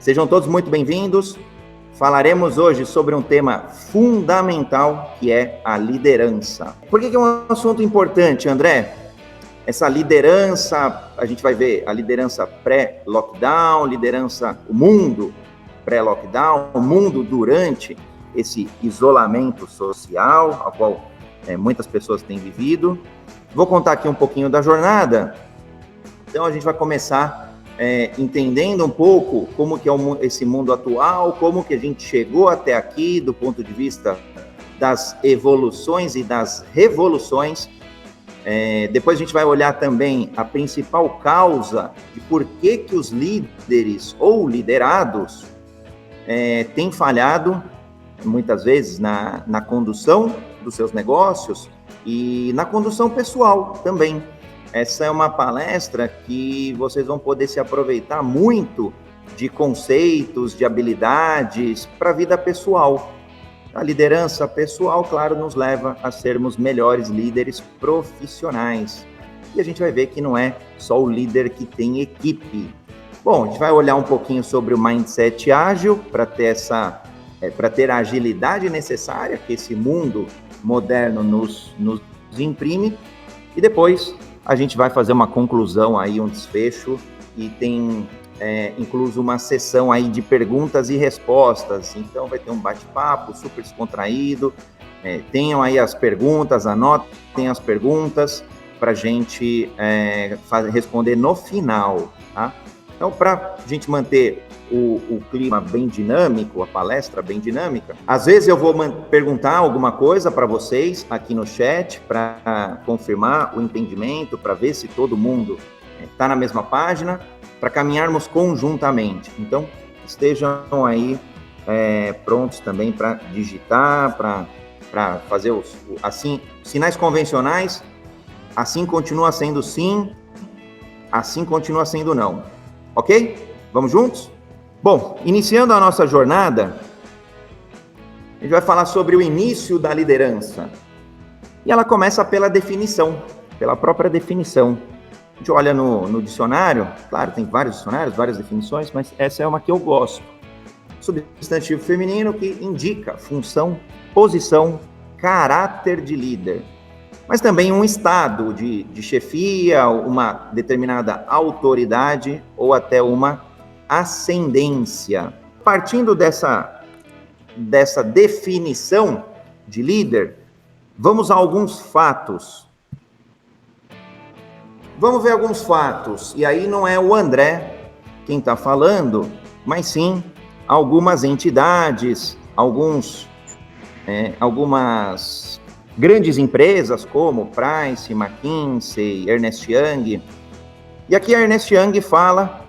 Sejam todos muito bem-vindos. Falaremos hoje sobre um tema fundamental, que é a liderança. Por que é um assunto importante, André? Essa liderança, a gente vai ver a liderança pré-lockdown, o mundo pré-lockdown, o mundo durante esse isolamento social, ao qual muitas pessoas têm vivido. Vou contar aqui um pouquinho da jornada. Então, a gente vai começar entendendo um pouco como que é esse mundo atual, como que a gente chegou até aqui do ponto de vista das evoluções e das revoluções. Depois a gente vai olhar também a principal causa de por que os líderes ou liderados têm falhado, muitas vezes, na condução dos seus negócios e na condução pessoal também. Essa é uma palestra que vocês vão poder se aproveitar muito de conceitos, de habilidades para a vida pessoal. A liderança pessoal, claro, nos leva a sermos melhores líderes profissionais. E a gente vai ver que não é só o líder que tem equipe. Bom, a gente vai olhar um pouquinho sobre o mindset ágil para ter a agilidade necessária que esse mundo moderno nos imprime. E depois a gente vai fazer uma conclusão aí, um desfecho, e tem incluso uma sessão aí de perguntas e respostas. Então vai ter um bate-papo super descontraído. Tenham aí as perguntas, anotem as perguntas para a gente responder no final, tá? Então, para a gente manter o clima bem dinâmico, a palestra bem dinâmica, às vezes eu vou perguntar alguma coisa para vocês aqui no chat para confirmar o entendimento, para ver se todo mundo está na mesma página, para caminharmos conjuntamente. Então, estejam aí prontos também para digitar, para fazer os sinais convencionais. Assim continua sendo sim, assim continua sendo não. Ok? Vamos juntos? Bom, iniciando a nossa jornada, a gente vai falar sobre o início da liderança. E ela começa pela definição, pela própria definição. A gente olha no dicionário, claro, tem vários dicionários, várias definições, mas essa é uma que eu gosto. Substantivo feminino que indica função, posição, caráter de líder. Mas também um estado de chefia, uma determinada autoridade ou até uma ascendência. Partindo dessa definição de líder, vamos a alguns fatos. Vamos ver alguns fatos, e aí não é o André quem está falando, mas sim algumas entidades, algumas grandes empresas como Price, McKinsey, Ernst Young. E aqui a Ernst Young fala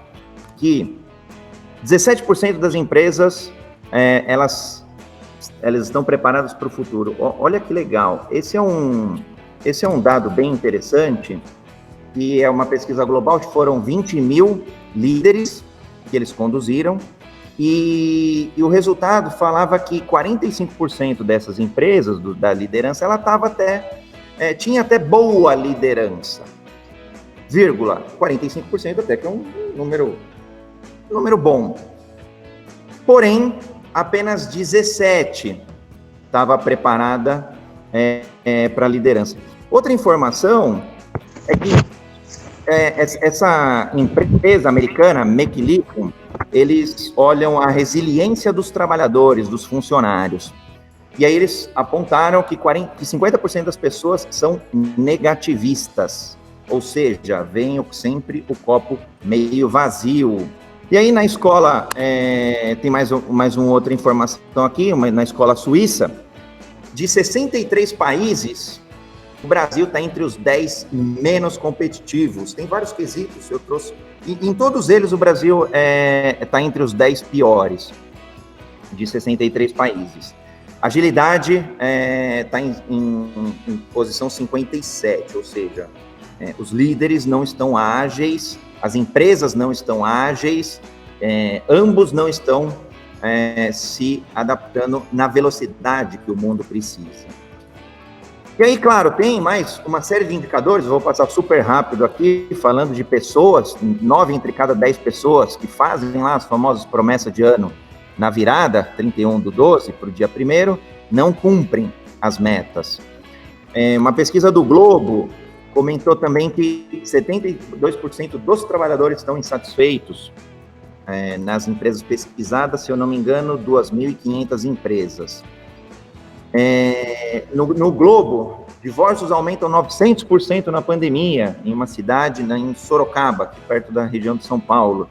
que 17% das empresas, elas estão preparadas para o futuro. Olha que legal. Esse é um dado bem interessante, que é uma pesquisa global, que foram 20 mil líderes que eles conduziram, e o resultado falava que 45% dessas empresas, da liderança, ela tinha até boa liderança, 45% até que é um número bom. Porém, apenas 17 estava preparada para a liderança. Outra informação é que essa empresa americana, McKinsey, eles olham a resiliência dos trabalhadores, dos funcionários. E aí eles apontaram que 50% das pessoas são negativistas, ou seja, veem sempre o copo meio vazio. E aí na escola, tem mais uma outra informação aqui, na escola suíça, de 63 países, o Brasil está entre os 10 menos competitivos. Tem vários quesitos, eu trouxe. E em todos eles, o Brasil está entre os 10 piores, de 63 países. Agilidade está em posição 57, ou seja, os líderes não estão ágeis, as empresas não estão ágeis, ambos não estão se adaptando na velocidade que o mundo precisa. E aí, claro, tem mais uma série de indicadores, eu vou passar super rápido aqui, falando de pessoas, 9 entre cada 10 pessoas que fazem lá as famosas promessas de ano na virada, 31/12 para o dia 1º, não cumprem as metas. Uma pesquisa do Globo comentou também que 72% dos trabalhadores estão insatisfeitos nas empresas pesquisadas, se eu não me engano, 2.500 empresas. No Globo, divórcios aumentam 900% na pandemia, em uma cidade, em Sorocaba, aqui perto da região de São Paulo.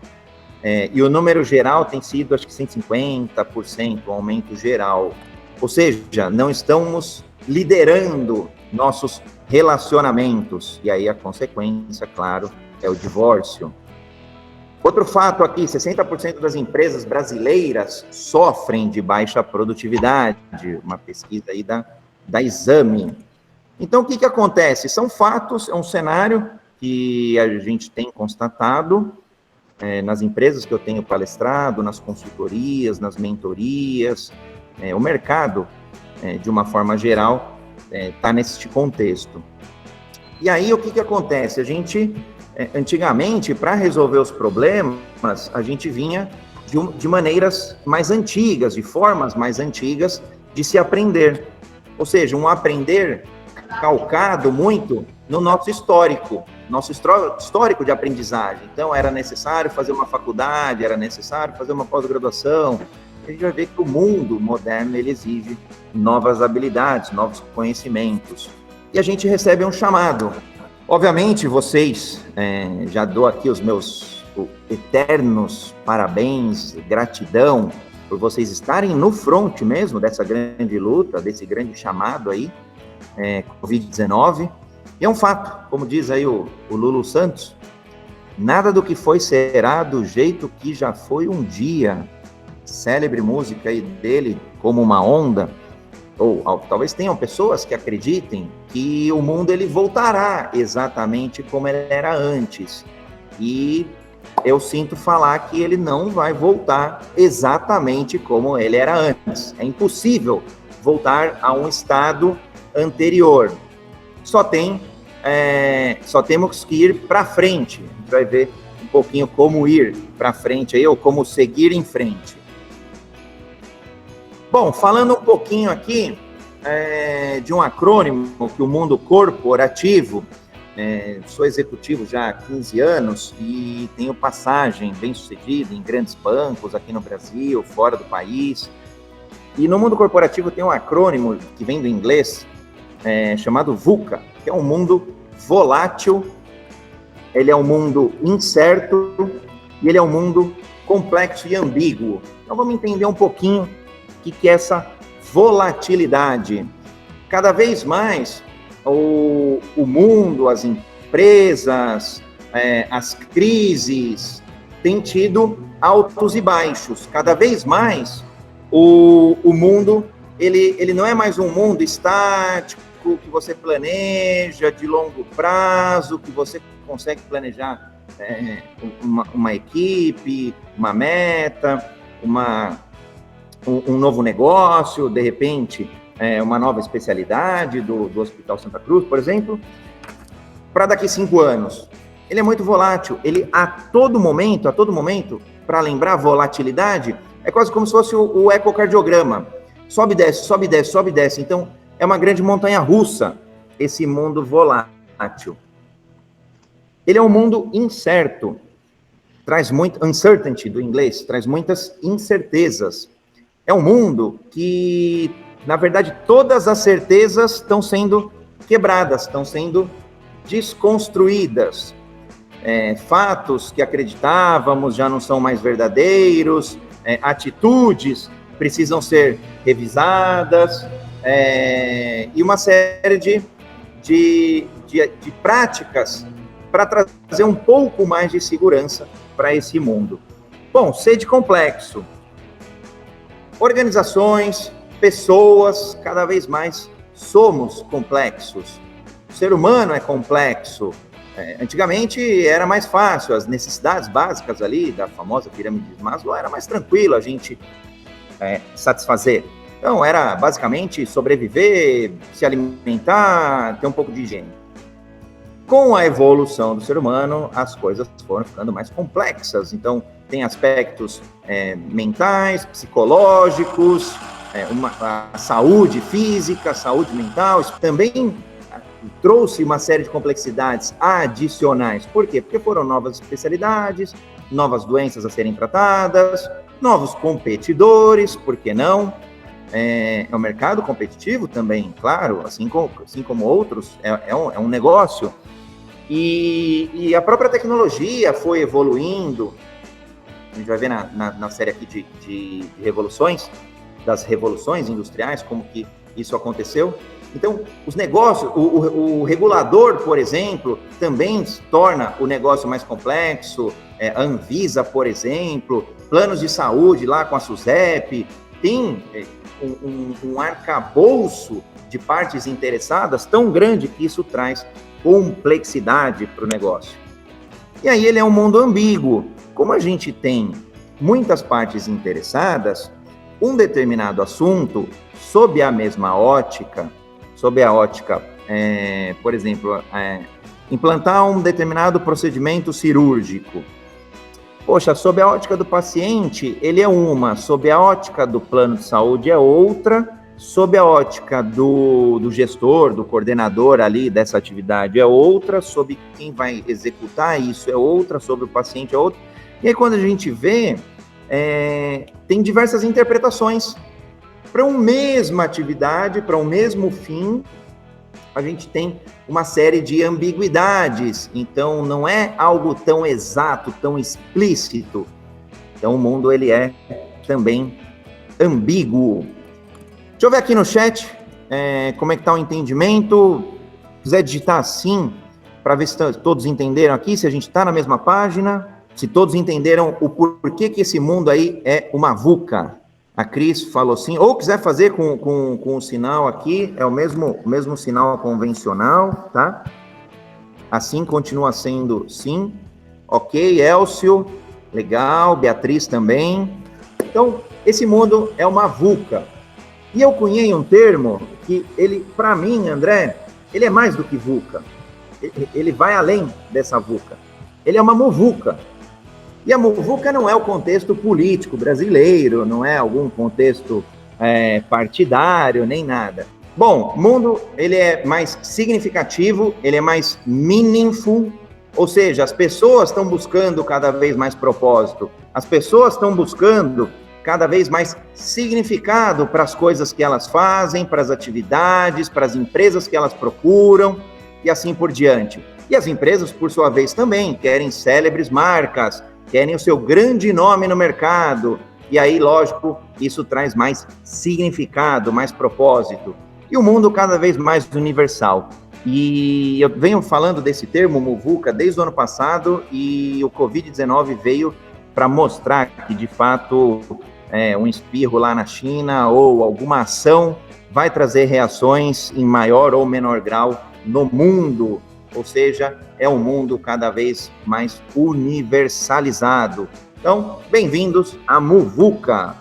E o número geral tem sido, acho que 150%, o aumento geral. Ou seja, não estamos liderando nossos relacionamentos. E aí a consequência, claro, é o divórcio. Outro fato aqui, 60% das empresas brasileiras sofrem de baixa produtividade, uma pesquisa aí da Exame. Então, o que acontece? São fatos, é um cenário que a gente tem constatado nas empresas que eu tenho palestrado, nas consultorias, nas mentorias, o mercado, de uma forma geral, está nesse contexto. E aí, o que acontece? A gente... Antigamente, para resolver os problemas, a gente vinha de maneiras mais antigas, de formas mais antigas de se aprender. Ou seja, um aprender calcado muito no nosso histórico de aprendizagem. Então, era necessário fazer uma faculdade, era necessário fazer uma pós-graduação. A gente vai ver que o mundo moderno, ele exige novas habilidades, novos conhecimentos. E a gente recebe um chamado. Obviamente, vocês, já dou aqui os meus eternos parabéns, gratidão, por vocês estarem no front mesmo dessa grande luta, desse grande chamado aí, Covid-19. E é um fato, como diz aí o Lulu Santos, nada do que foi será do jeito que já foi um dia. Célebre música aí dele, Como uma Onda. Ou talvez tenham pessoas que acreditem que o mundo ele voltará exatamente como ele era antes. E eu sinto falar que ele não vai voltar exatamente como ele era antes. É impossível voltar a um estado anterior. Só temos que ir para frente. A gente vai ver um pouquinho como ir para frente aí, ou como seguir em frente. Bom, falando um pouquinho aqui de um acrônimo que o mundo corporativo, sou executivo já há 15 anos e tenho passagem bem-sucedida em grandes bancos aqui no Brasil, fora do país. E no mundo corporativo tem um acrônimo que vem do inglês, chamado VUCA, que é um mundo volátil, ele é um mundo incerto e ele é um mundo complexo e ambíguo. Então vamos entender um pouquinho o que é essa volatilidade. Cada vez mais o mundo, as empresas, as crises têm tido altos e baixos. Cada vez mais o mundo ele não é mais um mundo estático que você planeja de longo prazo, que você consegue planejar uma equipe, uma meta, um novo negócio, de repente, uma nova especialidade do Hospital Santa Cruz, por exemplo, para daqui 5 anos. Ele é muito volátil, ele a todo momento, para lembrar volatilidade, é quase como se fosse o ecocardiograma. Sobe, desce, sobe, desce, sobe, desce. Então, é uma grande montanha-russa, esse mundo volátil. Ele é um mundo incerto, traz muito, uncertainty do inglês, traz muitas incertezas. É um mundo que, na verdade, todas as certezas estão sendo quebradas, estão sendo desconstruídas. Fatos que acreditávamos já não são mais verdadeiros, atitudes precisam ser revisadas, e uma série de práticas para trazer um pouco mais de segurança para esse mundo. Bom, sede complexo. Organizações, pessoas, cada vez mais somos complexos. O ser humano é complexo. Antigamente era mais fácil, as necessidades básicas ali da famosa pirâmide de Maslow era mais tranquilo a gente satisfazer. Então, era basicamente sobreviver, se alimentar, ter um pouco de higiene. Com a evolução do ser humano, as coisas foram ficando mais complexas. Então, tem aspectos mentais, psicológicos, a saúde física, saúde mental. Isso também trouxe uma série de complexidades adicionais. Por quê? Porque foram novas especialidades, novas doenças a serem tratadas, novos competidores, por que não? É um mercado competitivo também, claro, assim como outros, é um negócio. E a própria tecnologia foi evoluindo. A gente vai ver na série aqui de revoluções, das revoluções industriais, como que isso aconteceu. Então, os negócios, o regulador, por exemplo, também torna o negócio mais complexo. A Anvisa, por exemplo, planos de saúde lá com a SUSEP, tem um arcabouço de partes interessadas tão grande que isso traz complexidade para o negócio. E aí ele é um mundo ambíguo. Como a gente tem muitas partes interessadas, um determinado assunto, sob a mesma ótica, por exemplo, implantar um determinado procedimento cirúrgico. Poxa, sob a ótica do paciente, ele é uma, sob a ótica do plano de saúde é outra, sob a ótica do gestor, do coordenador ali dessa atividade é outra, sob quem vai executar isso é outra, sobre o paciente é outra. E aí quando a gente vê, tem diversas interpretações. Para uma mesma atividade, para um mesmo fim, a gente tem uma série de ambiguidades. Então, não é algo tão exato, tão explícito. Então, o mundo, ele é também ambíguo. Deixa eu ver aqui no chat como é que está o entendimento. Se quiser digitar assim, para ver se todos entenderam aqui, se a gente está na mesma página, se todos entenderam o porquê que esse mundo aí é uma VUCA. A Cris falou sim, ou quiser fazer com o sinal aqui, é o mesmo sinal convencional, tá? Assim continua sendo sim. Ok, Elcio, legal, Beatriz também. Então, esse mundo é uma VUCA. E eu cunhei um termo que ele, para mim, André, ele é mais do que VUCA. Ele vai além dessa VUCA. Ele é uma MUVUCA. E a MUVUCA não é o contexto político brasileiro, não é algum contexto partidário, nem nada. Bom, o mundo, ele é mais significativo, ele é mais meaningful, ou seja, as pessoas estão buscando cada vez mais propósito, as pessoas estão buscando cada vez mais significado para as coisas que elas fazem, para as atividades, para as empresas que elas procuram, e assim por diante. E as empresas, por sua vez, também querem célebres marcas, querem o seu grande nome no mercado, e aí, lógico, isso traz mais significado, mais propósito. E o mundo cada vez mais universal. E eu venho falando desse termo, MUVUCA, desde o ano passado, e o Covid-19 veio para mostrar que, de fato, um espirro lá na China ou alguma ação vai trazer reações em maior ou menor grau no mundo. Ou seja, é um mundo cada vez mais universalizado. Então, bem-vindos à MUVUCA.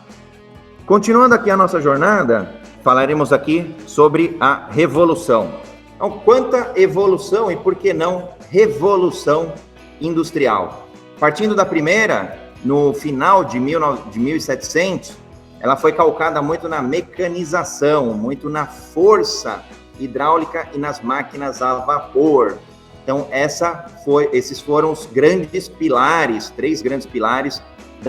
Continuando aqui a nossa jornada, falaremos aqui sobre a revolução. Então, quanta evolução e por que não revolução industrial? Partindo da primeira, no final de 1700, ela foi calcada muito na mecanização, muito na força hidráulica e nas máquinas a vapor. Então, esses foram os grandes pilares, 3 grandes pilares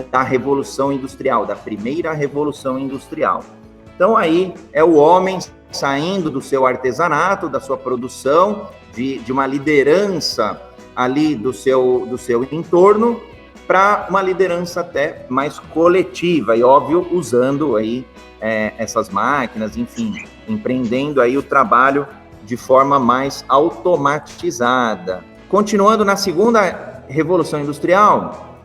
da Revolução Industrial, da primeira Revolução Industrial. Então, aí é o homem saindo do seu artesanato, da sua produção, de uma liderança ali do seu entorno, para uma liderança até mais coletiva, e óbvio, usando aí essas máquinas, enfim, empreendendo aí o trabalho de forma mais automatizada. Continuando na segunda Revolução Industrial,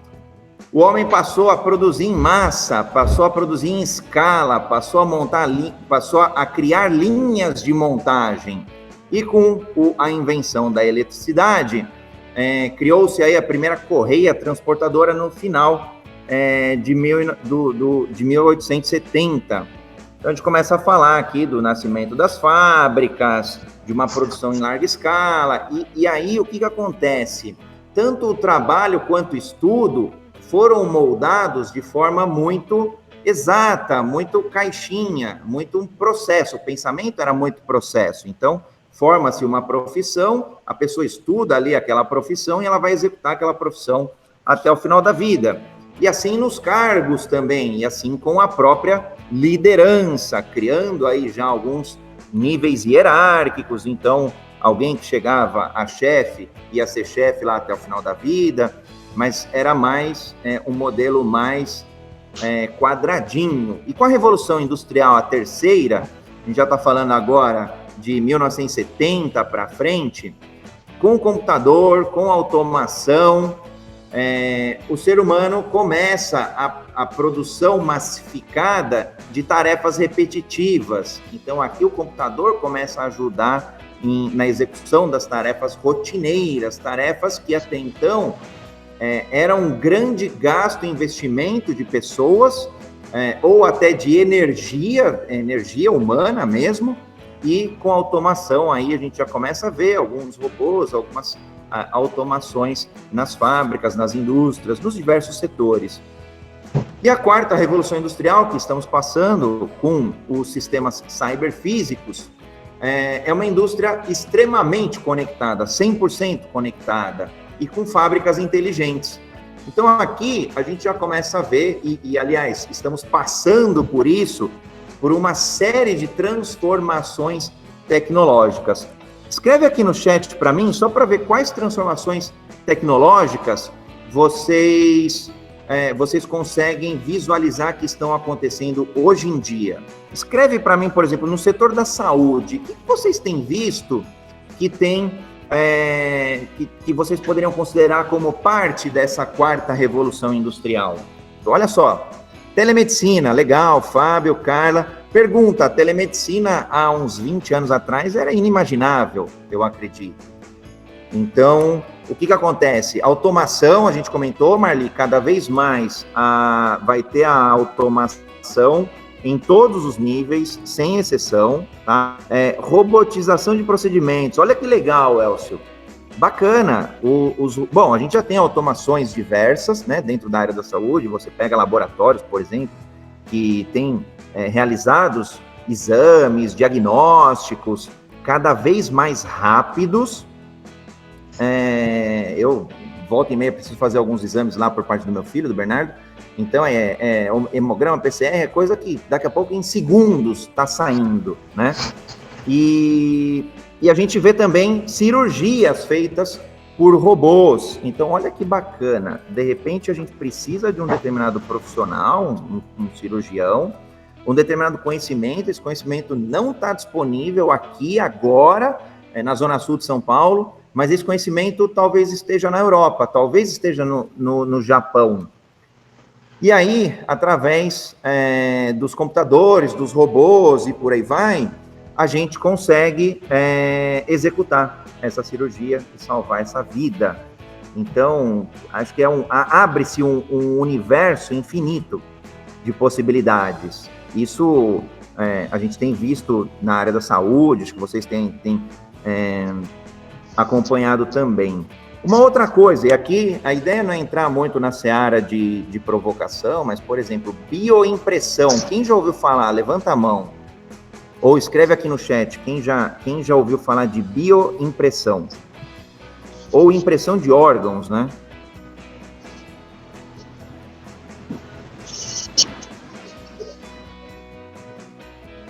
o homem passou a produzir em massa, passou a produzir em escala, passou a criar linhas de montagem. E com a invenção da eletricidade, criou-se aí a primeira correia transportadora no final de 1870. Então a gente começa a falar aqui do nascimento das fábricas, de uma produção em larga escala, e aí o que acontece? Tanto o trabalho quanto o estudo foram moldados de forma muito exata, muito caixinha, muito um processo. O pensamento era muito processo. Então, forma-se uma profissão, a pessoa estuda ali aquela profissão e ela vai executar aquela profissão até o final da vida. E assim nos cargos também, e assim com a própria liderança, criando aí já alguns níveis hierárquicos. Então, alguém que chegava a chefe ia ser chefe lá até o final da vida, mas era mais um modelo mais quadradinho. E com a Revolução Industrial, a terceira, a gente já está falando agora de 1970 para frente, com o computador, com a automação, o ser humano começa a produção massificada de tarefas repetitivas. Então, aqui o computador começa a ajudar na execução das tarefas rotineiras, tarefas que até então era um grande gasto e investimento de pessoas, ou até de energia humana mesmo, e com automação aí a gente já começa a ver alguns robôs, algumas automações nas fábricas, nas indústrias, nos diversos setores. E a quarta revolução industrial que estamos passando com os sistemas cyberfísicos é uma indústria extremamente conectada, 100% conectada, e com fábricas inteligentes. Então aqui a gente já começa a ver, e aliás, estamos passando por isso, por uma série de transformações tecnológicas. Escreve aqui no chat para mim, só para ver quais transformações tecnológicas vocês conseguem visualizar que estão acontecendo hoje em dia. Escreve para mim, por exemplo, no setor da saúde, o que vocês têm visto que que vocês poderiam considerar como parte dessa quarta revolução industrial? Olha só, telemedicina, legal, Fábio, Carla. Pergunta, a telemedicina há uns 20 anos atrás era inimaginável, eu acredito. Então, o que acontece? Automação, a gente comentou, Marli, cada vez mais vai ter a automação em todos os níveis, sem exceção, tá? Robotização de procedimentos, olha que legal, Elcio. Bacana. Bom, a gente já tem automações diversas, né, dentro da área da saúde. Você pega laboratórios, por exemplo, que têm realizados exames, diagnósticos cada vez mais rápidos. Eu volta e meia preciso fazer alguns exames lá por parte do meu filho, do Bernardo. Então, hemograma, PCR, é coisa que daqui a pouco, em segundos, está saindo, né? E a gente vê também cirurgias feitas por robôs. Então, olha que bacana. De repente, a gente precisa de um determinado profissional, um cirurgião, um determinado conhecimento. Esse conhecimento não está disponível aqui, agora, na Zona Sul de São Paulo, mas esse conhecimento talvez esteja na Europa, talvez esteja no Japão. E aí, através dos computadores, dos robôs e por aí vai, a gente consegue executar essa cirurgia e salvar essa vida. Então, acho que abre-se um universo infinito de possibilidades. Isso a gente tem visto na área da saúde, acho que vocês têm acompanhado também. Uma outra coisa, e aqui a ideia não é entrar muito na seara de provocação, mas, por exemplo, bioimpressão. Quem já ouviu falar? Levanta a mão. Ou escreve aqui no chat, quem já ouviu falar de bioimpressão? Ou impressão de órgãos, né?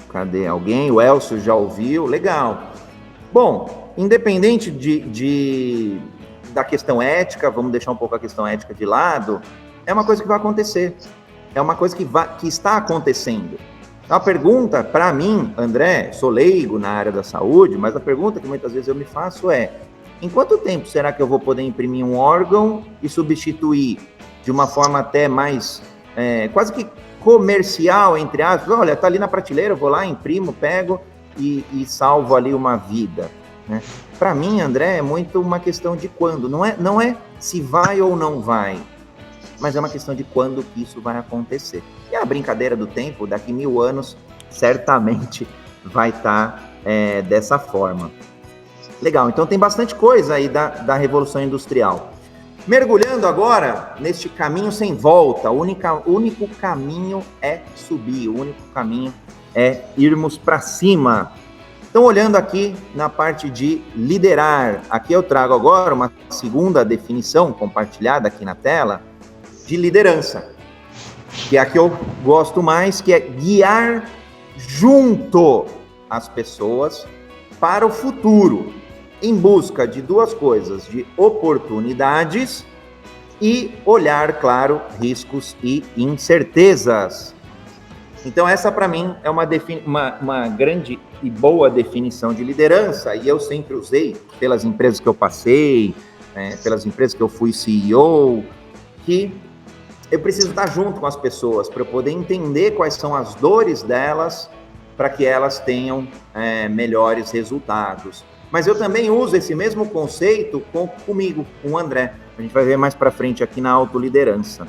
Cadê alguém? O Elcio já ouviu? Legal. Bom, independente da questão ética, vamos deixar um pouco a questão ética de lado, é uma coisa que vai acontecer. É uma coisa que está acontecendo. A pergunta, para mim, André, sou leigo na área da saúde, mas a pergunta que muitas vezes eu me faço é: em quanto tempo será que eu vou poder imprimir um órgão e substituir de uma forma até mais, quase que comercial, entre aspas? Olha, tá ali na prateleira, eu vou lá, imprimo, pego e salvo ali uma vida, né? Para mim, André, é muito uma questão de quando. Não é se vai ou não vai, mas é uma questão de quando que isso vai acontecer. E a brincadeira do tempo, daqui 1000 anos, certamente vai estar dessa forma. Legal, então tem bastante coisa aí da Revolução Industrial. Mergulhando agora neste caminho sem volta, o único caminho é subir, o único caminho é irmos para cima. Então, olhando aqui na parte de liderar, aqui eu trago agora uma segunda definição compartilhada aqui na tela de liderança, que é a que eu gosto mais, que é guiar junto as pessoas para o futuro, em busca de duas coisas, de oportunidades e olhar, claro, riscos e incertezas. Então, essa para mim é uma grande e boa definição de liderança, e eu sempre usei pelas empresas que eu passei, pelas empresas que eu fui CEO, que eu preciso estar junto com as pessoas para eu poder entender quais são as dores delas, para que elas tenham melhores resultados. Mas eu também uso esse mesmo conceito comigo, com o André. A gente vai ver mais para frente aqui na autoliderança.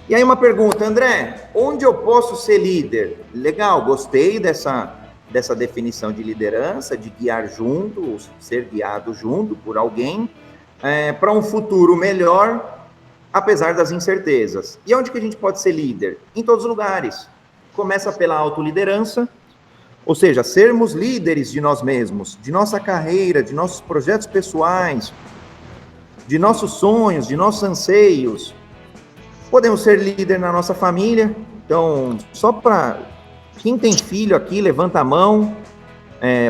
E aí uma pergunta, André, onde eu posso ser líder? Legal, gostei dessa definição de liderança, de guiar junto, ser guiado junto por alguém, para um futuro melhor, apesar das incertezas. E onde que a gente pode ser líder? Em todos os lugares. Começa pela autoliderança, ou seja, sermos líderes de nós mesmos, de nossa carreira, de nossos projetos pessoais, de nossos sonhos, de nossos anseios. Podemos ser líder na nossa família. Então, só para quem tem filho aqui, levanta a mão.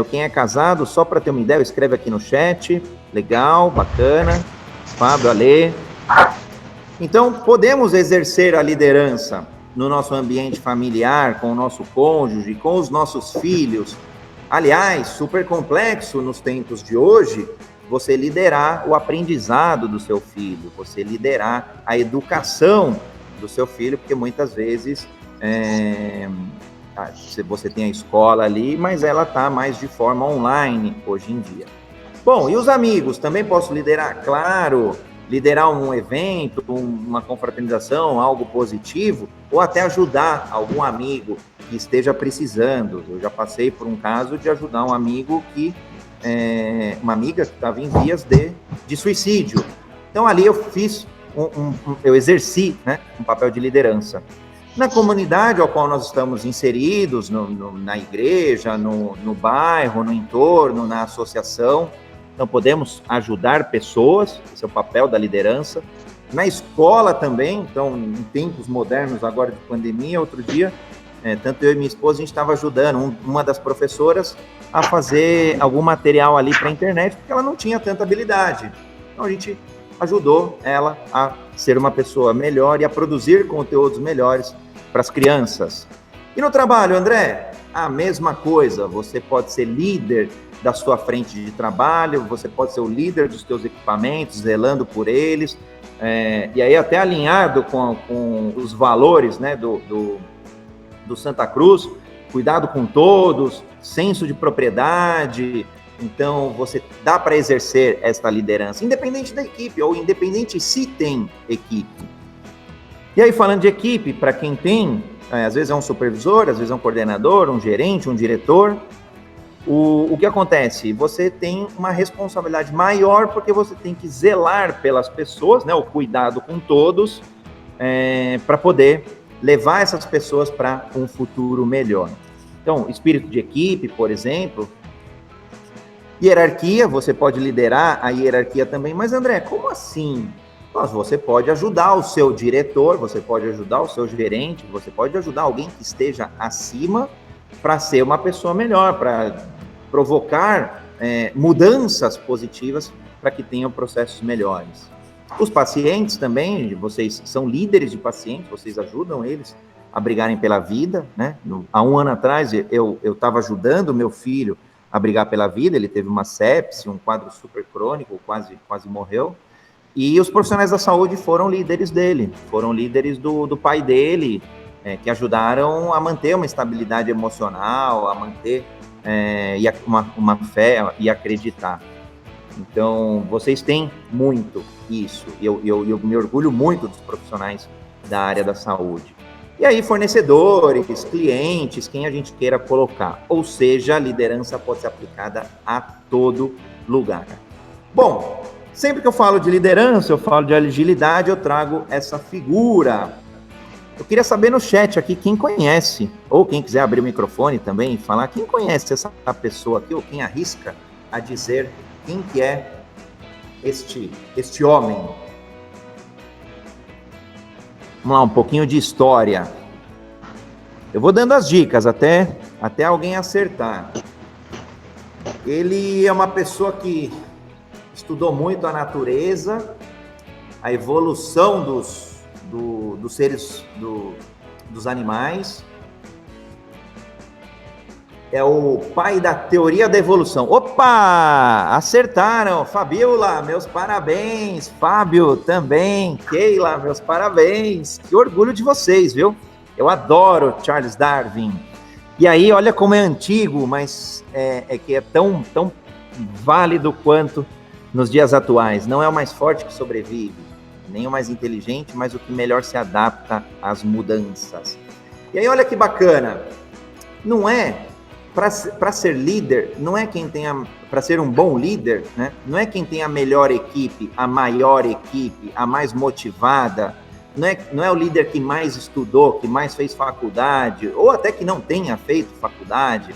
Quem é casado, só para ter uma ideia, escreve aqui no chat. Legal, bacana. Fábio, Alê. Então, podemos exercer a liderança no nosso ambiente familiar, com o nosso cônjuge, com os nossos filhos. Aliás, super complexo nos tempos de hoje, você liderar o aprendizado do seu filho, você liderar a educação do seu filho, porque muitas vezes você tem a escola ali, mas ela está mais de forma online hoje em dia. Bom, e os amigos? Também posso liderar? Claro, liderar um evento, uma confraternização, algo positivo, ou até ajudar algum amigo que esteja precisando. Eu já passei por um caso de ajudar um amigo uma amiga que estava em vias de suicídio. Então ali eu fiz, eu exerci, né, um papel de liderança. Na comunidade ao qual nós estamos inseridos, na igreja, no bairro, no entorno, na associação, então podemos ajudar pessoas, esse é o papel da liderança. Na escola também, então em tempos modernos agora de pandemia, outro dia, tanto eu e minha esposa, a gente estava ajudando uma das professoras a fazer algum material ali para a internet, porque ela não tinha tanta habilidade. Então a gente ajudou ela a ser uma pessoa melhor e a produzir conteúdos melhores para as crianças. E no trabalho, André, a mesma coisa, você pode ser líder da sua frente de trabalho, você pode ser o líder dos seus equipamentos, zelando por eles, e aí até alinhado com os valores, né, do Santa Cruz, cuidado com todos, senso de propriedade. Então, você dá para exercer esta liderança, independente da equipe, ou independente se tem equipe. E aí, falando de equipe, para quem tem, às vezes é um supervisor, às vezes é um coordenador, um gerente, um diretor, o que acontece? Você tem uma responsabilidade maior, porque você tem que zelar pelas pessoas, né, o cuidado com todos, para poder levar essas pessoas para um futuro melhor. Então, espírito de equipe, por exemplo. Hierarquia, você pode liderar a hierarquia também. Mas, André, como assim? Você pode ajudar o seu diretor, você pode ajudar o seu gerente, você pode ajudar alguém que esteja acima para ser uma pessoa melhor, para provocar mudanças positivas para que tenham processos melhores. Os pacientes também, vocês são líderes de pacientes, vocês ajudam eles a brigarem pela vida, né? Há um ano atrás, eu estava ajudando o meu filho a brigar pela vida, ele teve uma sepse, um quadro super crônico, quase morreu, e os profissionais da saúde foram líderes dele, foram líderes do pai dele, que ajudaram a manter uma estabilidade emocional, a manter uma fé e acreditar. Então, vocês têm muito isso, eu me orgulho muito dos profissionais da área da saúde. E aí, fornecedores, clientes, quem a gente queira colocar. Ou seja, a liderança pode ser aplicada a todo lugar. Bom, sempre que eu falo de liderança, eu falo de agilidade, eu trago essa figura. Eu queria saber no chat aqui quem conhece, ou quem quiser abrir o microfone também e falar, quem conhece essa pessoa aqui, ou quem arrisca a dizer quem que é este homem. Vamos lá, um pouquinho de história. Eu vou dando as dicas até alguém acertar. Ele é uma pessoa que estudou muito a natureza, a evolução dos seres, dos animais. É o pai da teoria da evolução. Opa! Acertaram! Fabiola, meus parabéns! Fábio também! Keila, meus parabéns! Que orgulho de vocês, viu? Eu adoro Charles Darwin. E aí, olha como é antigo, mas é que é tão válido quanto nos dias atuais. Não é o mais forte que sobrevive, nem o mais inteligente, mas o que melhor se adapta às mudanças. E aí, olha que bacana! Não é... Para ser líder, não é quem tenha, para ser um bom líder, né? Não é quem tem a melhor equipe, a maior equipe, a mais motivada, não é o líder que mais estudou, que mais fez faculdade, ou até que não tenha feito faculdade,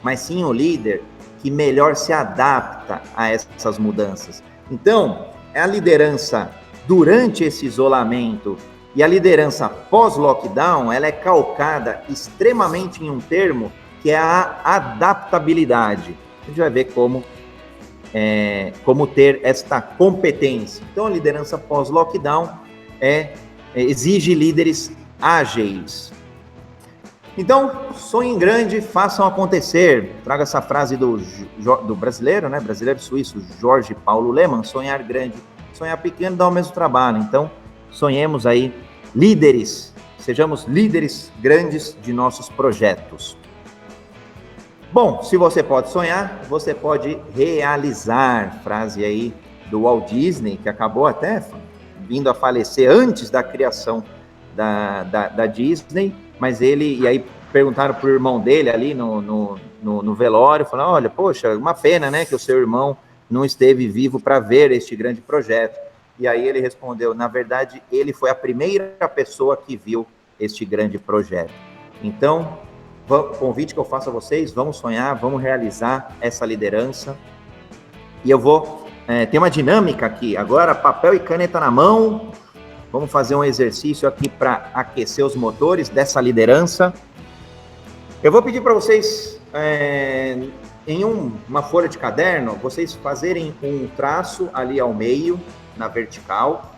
mas sim o líder que melhor se adapta a essas mudanças. Então, a liderança durante esse isolamento e a liderança pós-lockdown, ela é calcada extremamente em um termo que é a adaptabilidade. A gente vai ver como ter esta competência. Então, a liderança pós-lockdown exige líderes ágeis. Então, sonhem grande, façam acontecer. Trago essa frase do brasileiro, né? Brasileiro suíço, Jorge Paulo Lemann: sonhar grande, sonhar pequeno dá o mesmo trabalho. Então, sonhemos aí líderes, sejamos líderes grandes de nossos projetos. Bom, se você pode sonhar, você pode realizar. Frase aí do Walt Disney, que acabou até vindo a falecer antes da criação da Disney, mas e aí perguntaram pro irmão dele ali no velório, falaram, olha, poxa, uma pena, né, que o seu irmão não esteve vivo para ver este grande projeto. E aí ele respondeu, na verdade, ele foi a primeira pessoa que viu este grande projeto. Então, o convite que eu faço a vocês, vamos sonhar, vamos realizar essa liderança. E eu vou ter uma dinâmica aqui, agora papel e caneta na mão, vamos fazer um exercício aqui para aquecer os motores dessa liderança. Eu vou pedir para vocês, em uma folha de caderno, vocês fazerem um traço ali ao meio, na vertical,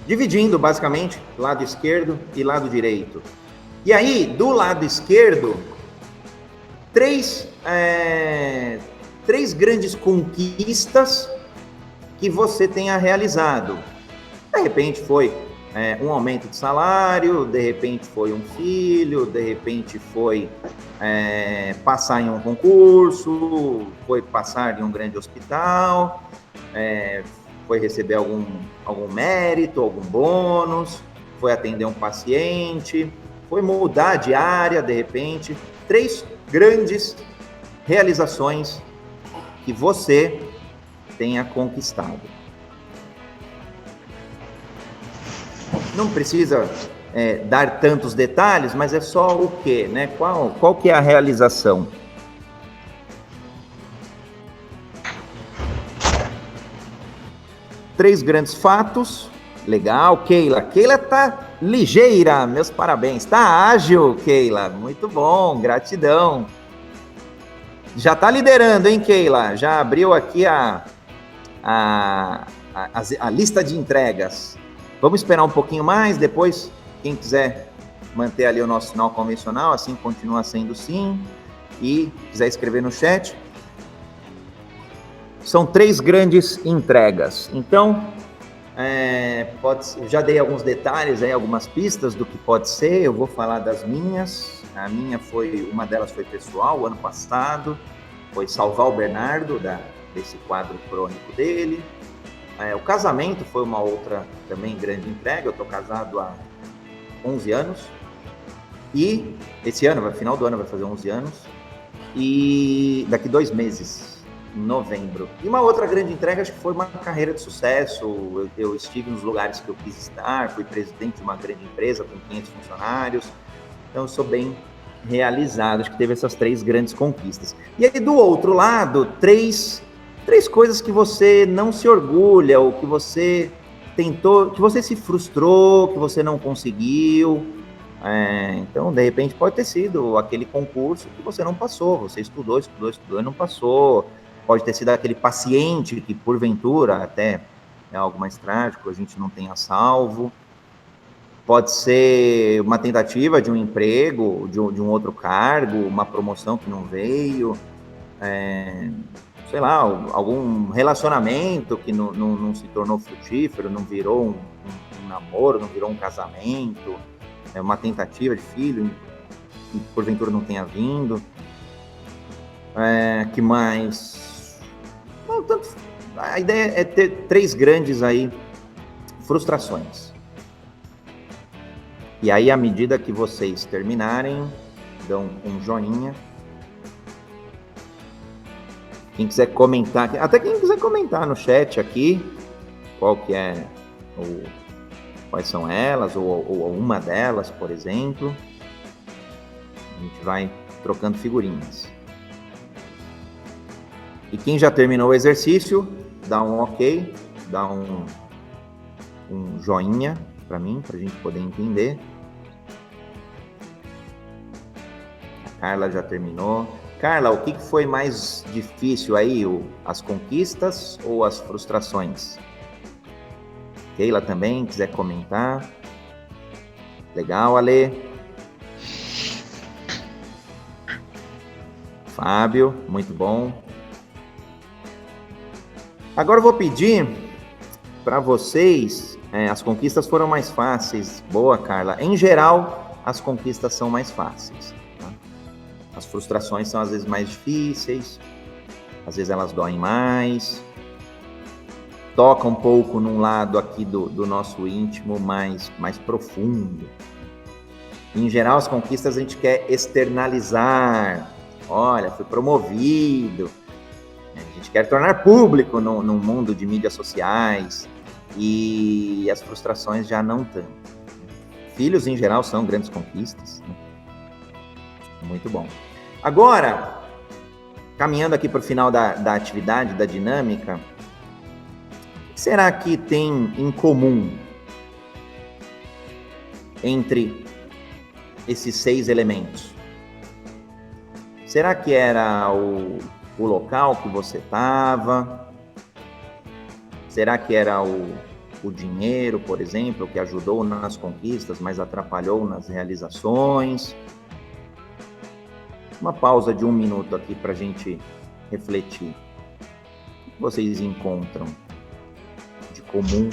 dividindo, basicamente, lado esquerdo e lado direito. E aí, do lado esquerdo, três grandes conquistas que você tenha realizado. De repente foi um aumento de salário, de repente foi um filho, de repente foi passar em um concurso, foi passar em um grande hospital, foi receber algum mérito, algum bônus, foi atender um paciente, foi mudar de área, de repente. 3 grandes realizações que você tenha conquistado. Não precisa dar tantos detalhes, mas é só o quê, né? Qual que é a realização? Três grandes fatos. Legal, Keila. Keila tá ligeira, meus parabéns. Tá ágil, Keila. Muito bom, gratidão. Já tá liderando, hein, Keila? Já abriu aqui a lista de entregas. Vamos esperar um pouquinho mais, depois, quem quiser manter ali o nosso sinal convencional, assim continua sendo sim, e quiser escrever no chat. São 3 grandes entregas. Então, já dei alguns detalhes, algumas pistas do que pode ser. Eu vou falar das minhas. Uma delas foi pessoal, o ano passado. Foi salvar o Bernardo desse quadro crônico dele. O casamento foi uma outra também grande entrega. Eu estou casado há 11 anos. E esse ano, final do ano, vai fazer 11 anos. E daqui 2 meses, em novembro. E uma outra grande entrega, acho que foi uma carreira de sucesso. Eu estive nos lugares que eu quis estar, fui presidente de uma grande empresa com 500 funcionários. Então, eu sou bem realizado. Acho que teve essas 3 grandes conquistas. E aí, do outro lado, três coisas que você não se orgulha, ou que você tentou, que você se frustrou, que você não conseguiu. Então, de repente, pode ter sido aquele concurso que você não passou. Você estudou e não passou. Pode ter sido aquele paciente que, porventura, até é algo mais trágico, a gente não tenha salvo. Pode ser uma tentativa de um emprego, de um outro cargo, uma promoção que não veio. Sei lá, algum relacionamento que não se tornou frutífero, não virou um namoro, não virou um casamento. Uma tentativa de filho, que porventura não tenha vindo. Que mais? Não, tanto, a ideia é ter 3 grandes aí frustrações. E aí, à medida que vocês terminarem, dão um joinha. Quem quiser comentar, até quem quiser comentar no chat aqui, qual que é quais são elas, ou uma delas, por exemplo. A gente vai trocando figurinhas. E quem já terminou o exercício, dá um ok, dá um joinha para mim, para a gente poder entender. A Carla já terminou. Carla, o que foi mais difícil aí, as conquistas ou as frustrações? Keila também, quiser comentar. Legal, Ale. Fábio, muito bom. Agora eu vou pedir para vocês, as conquistas foram mais fáceis. Boa, Carla. Em geral, as conquistas são mais fáceis. Tá? As frustrações são às vezes mais difíceis, às vezes elas doem mais. Toca um pouco num lado aqui do nosso íntimo mais profundo. Em geral, as conquistas a gente quer externalizar. Olha, fui promovido. A gente quer tornar público num mundo de mídias sociais. E as frustrações já não tanto. Filhos, em geral, são grandes conquistas. Né? Muito bom. Agora, caminhando aqui para o final da atividade, da dinâmica, o que será que tem em comum entre esses 6 elementos? Será que era o local que você estava? Será que era o dinheiro, por exemplo, que ajudou nas conquistas, mas atrapalhou nas realizações? Uma pausa de 1 minuto aqui para a gente refletir. O que vocês encontram de comum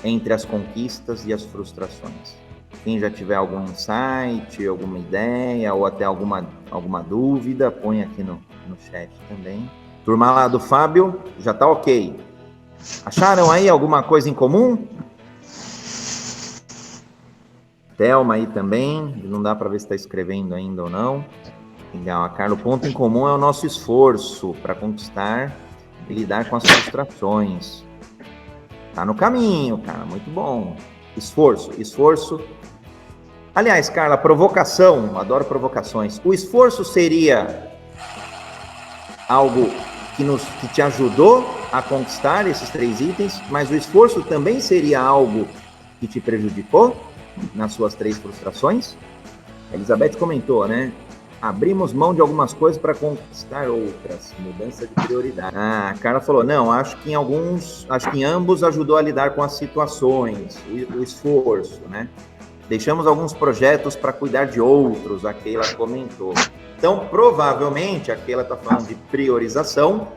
entre as conquistas e as frustrações? Quem já tiver algum insight, alguma ideia ou até alguma dúvida, põe aqui no chat também. Turma lá do Fábio, já tá ok. Acharam aí alguma coisa em comum? Thelma aí também, não dá para ver se está escrevendo ainda ou não. Legal, a Carla, o ponto em comum é o nosso esforço para conquistar e lidar com as frustrações. Tá no caminho, cara, muito bom. Esforço. Aliás, Carla, provocação, adoro provocações. O esforço seria algo que te ajudou a conquistar esses 3 itens, mas o esforço também seria algo que te prejudicou nas suas 3 frustrações? A Elizabeth comentou, né? Abrimos mão de algumas coisas para conquistar outras. Mudança de prioridade. A Carla falou, não, acho que em ambos ajudou a lidar com as situações, o esforço, né? Deixamos alguns projetos para cuidar de outros, a Keila comentou. Então, provavelmente, a Keila está falando de priorização,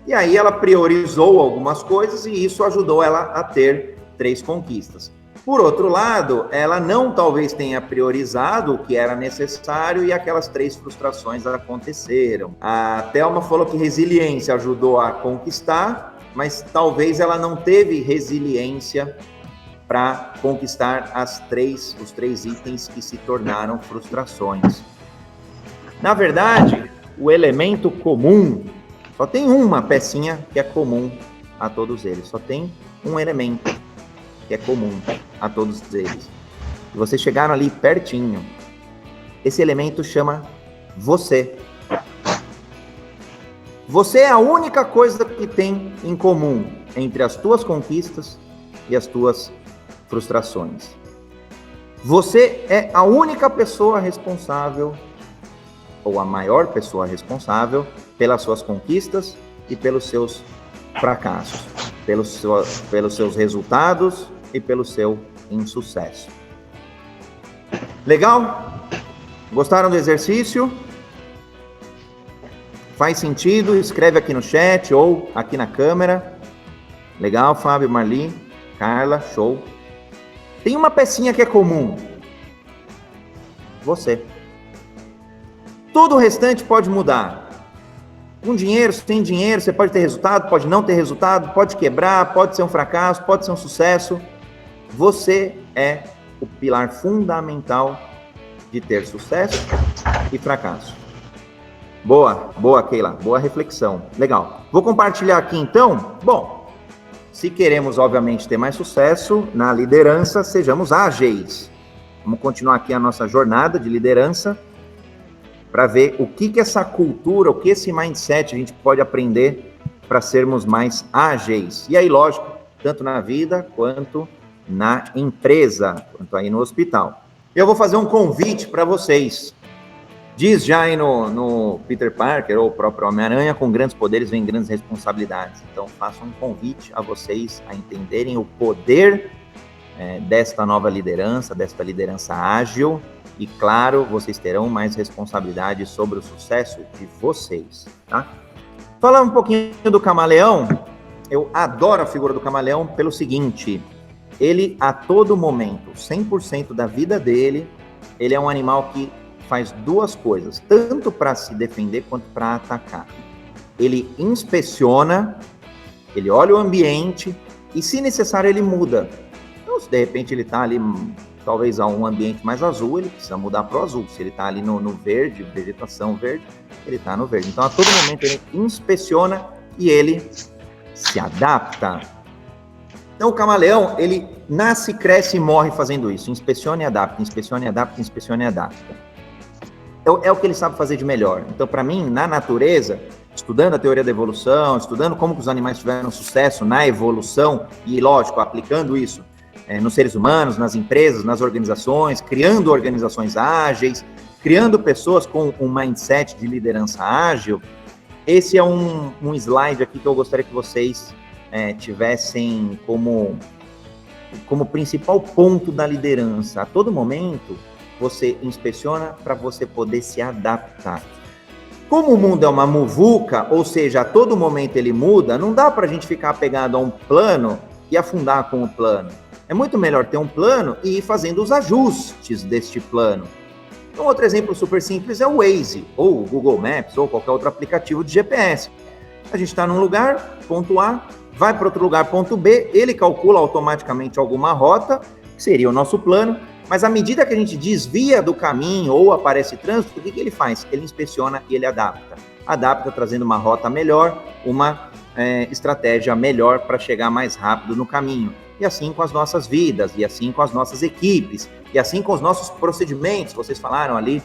e aí ela priorizou algumas coisas e isso ajudou ela a ter 3 conquistas. Por outro lado, ela não talvez tenha priorizado o que era necessário e aquelas 3 frustrações aconteceram. A Thelma falou que resiliência ajudou a conquistar mas talvez ela não teve resiliência para conquistar os três itens que se tornaram frustrações. Na verdade, o elemento comum, só tem uma pecinha que é comum a todos eles, só tem um elemento que é comum a todos eles. E vocês chegaram ali pertinho. Esse elemento chama você. Você é a única coisa que tem em comum entre as tuas conquistas e as tuas frustrações. Você é a única pessoa responsável, ou a maior pessoa responsável, pelas suas conquistas e pelos seus fracassos, pelos seus resultados e pelo seu insucesso. Legal? Gostaram do exercício? Faz sentido? Escreve aqui no chat ou aqui na câmera. Legal, Fábio, Marli, Carla, show. Tem uma pecinha que é comum. Você. Todo o restante pode mudar. Com dinheiro, sem dinheiro, você pode ter resultado, pode não ter resultado, pode quebrar, pode ser um fracasso, pode ser um sucesso. Você é o pilar fundamental de ter sucesso e fracasso. Boa, Keila. Boa reflexão. Legal. Vou compartilhar aqui, então. Bom, se queremos, obviamente, ter mais sucesso na liderança, sejamos ágeis. Vamos continuar aqui a nossa jornada de liderança para ver o que essa cultura, o que esse mindset a gente pode aprender para sermos mais ágeis. E aí, lógico, tanto na vida quanto na empresa, quanto aí no hospital. Eu vou fazer um convite para vocês. Diz já aí no Peter Parker, ou o próprio Homem-Aranha, com grandes poderes vem grandes responsabilidades. Então, faço um convite a vocês a entenderem o poder desta nova liderança, desta liderança ágil. E, claro, vocês terão mais responsabilidade sobre o sucesso de vocês, tá? Falando um pouquinho do camaleão, eu adoro a figura do camaleão pelo seguinte: ele, a todo momento, 100% da vida dele, ele é um animal que faz duas coisas, tanto para se defender quanto para atacar. Ele inspeciona, ele olha o ambiente e, se necessário, ele muda. Então, se de repente ele está ali, talvez a um ambiente mais azul, ele precisa mudar para o azul. Se ele está ali no verde, vegetação verde, ele está no verde. Então, a todo momento, ele inspeciona e ele se adapta. Então, o camaleão, ele nasce, cresce e morre fazendo isso. Inspeciona e adapta, inspeciona e adapta, inspeciona e adapta. É o que ele sabe fazer de melhor. Então, para mim, na natureza, estudando a teoria da evolução, estudando como que os animais tiveram sucesso na evolução e, lógico, aplicando isso nos seres humanos, nas empresas, nas organizações, criando organizações ágeis, criando pessoas com um mindset de liderança ágil, esse é um slide aqui que eu gostaria que vocês tivessem como principal ponto da liderança. A todo momento, você inspeciona para você poder se adaptar. Como o mundo é uma muvuca, ou seja, a todo momento ele muda, não dá para a gente ficar apegado a um plano e afundar com o plano. É muito melhor ter um plano e ir fazendo os ajustes deste plano. Um outro exemplo super simples é o Waze, ou o Google Maps, ou qualquer outro aplicativo de GPS. A gente está num lugar, ponto A, vai para outro lugar, ponto B, ele calcula automaticamente alguma rota, que seria o nosso plano, mas à medida que a gente desvia do caminho ou aparece trânsito, o que ele faz? Ele inspeciona e ele adapta. Adapta trazendo uma rota melhor, uma estratégia melhor para chegar mais rápido no caminho. E assim com as nossas vidas, e assim com as nossas equipes, e assim com os nossos procedimentos. Vocês falaram ali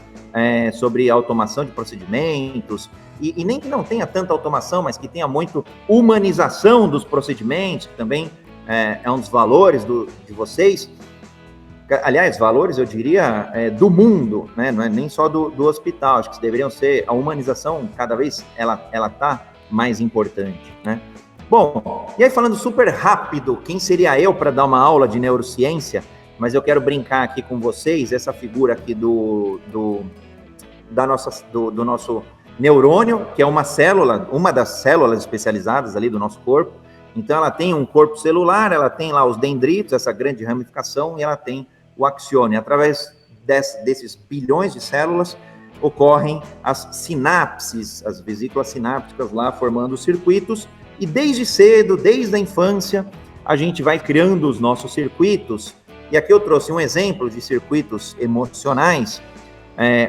sobre automação de procedimentos, e nem que não tenha tanta automação, mas que tenha muito humanização dos procedimentos, que também é um dos valores de vocês. Aliás, valores, eu diria, do mundo, né? Não é nem só do hospital. Acho que deveriam ser, a humanização, cada vez ela está mais importante, né? Bom, e aí falando super rápido, quem seria eu para dar uma aula de neurociência? Mas eu quero brincar aqui com vocês, essa figura aqui do nosso neurônio, que é uma célula, uma das células especializadas ali do nosso corpo. Então, ela tem um corpo celular, ela tem lá os dendritos, essa grande ramificação, e ela tem o axiônio. Através desses bilhões de células, ocorrem as sinapses, as vesículas sinápticas lá, formando os circuitos, E desde cedo, desde a infância, a gente vai criando os nossos circuitos. E aqui eu trouxe um exemplo de circuitos emocionais,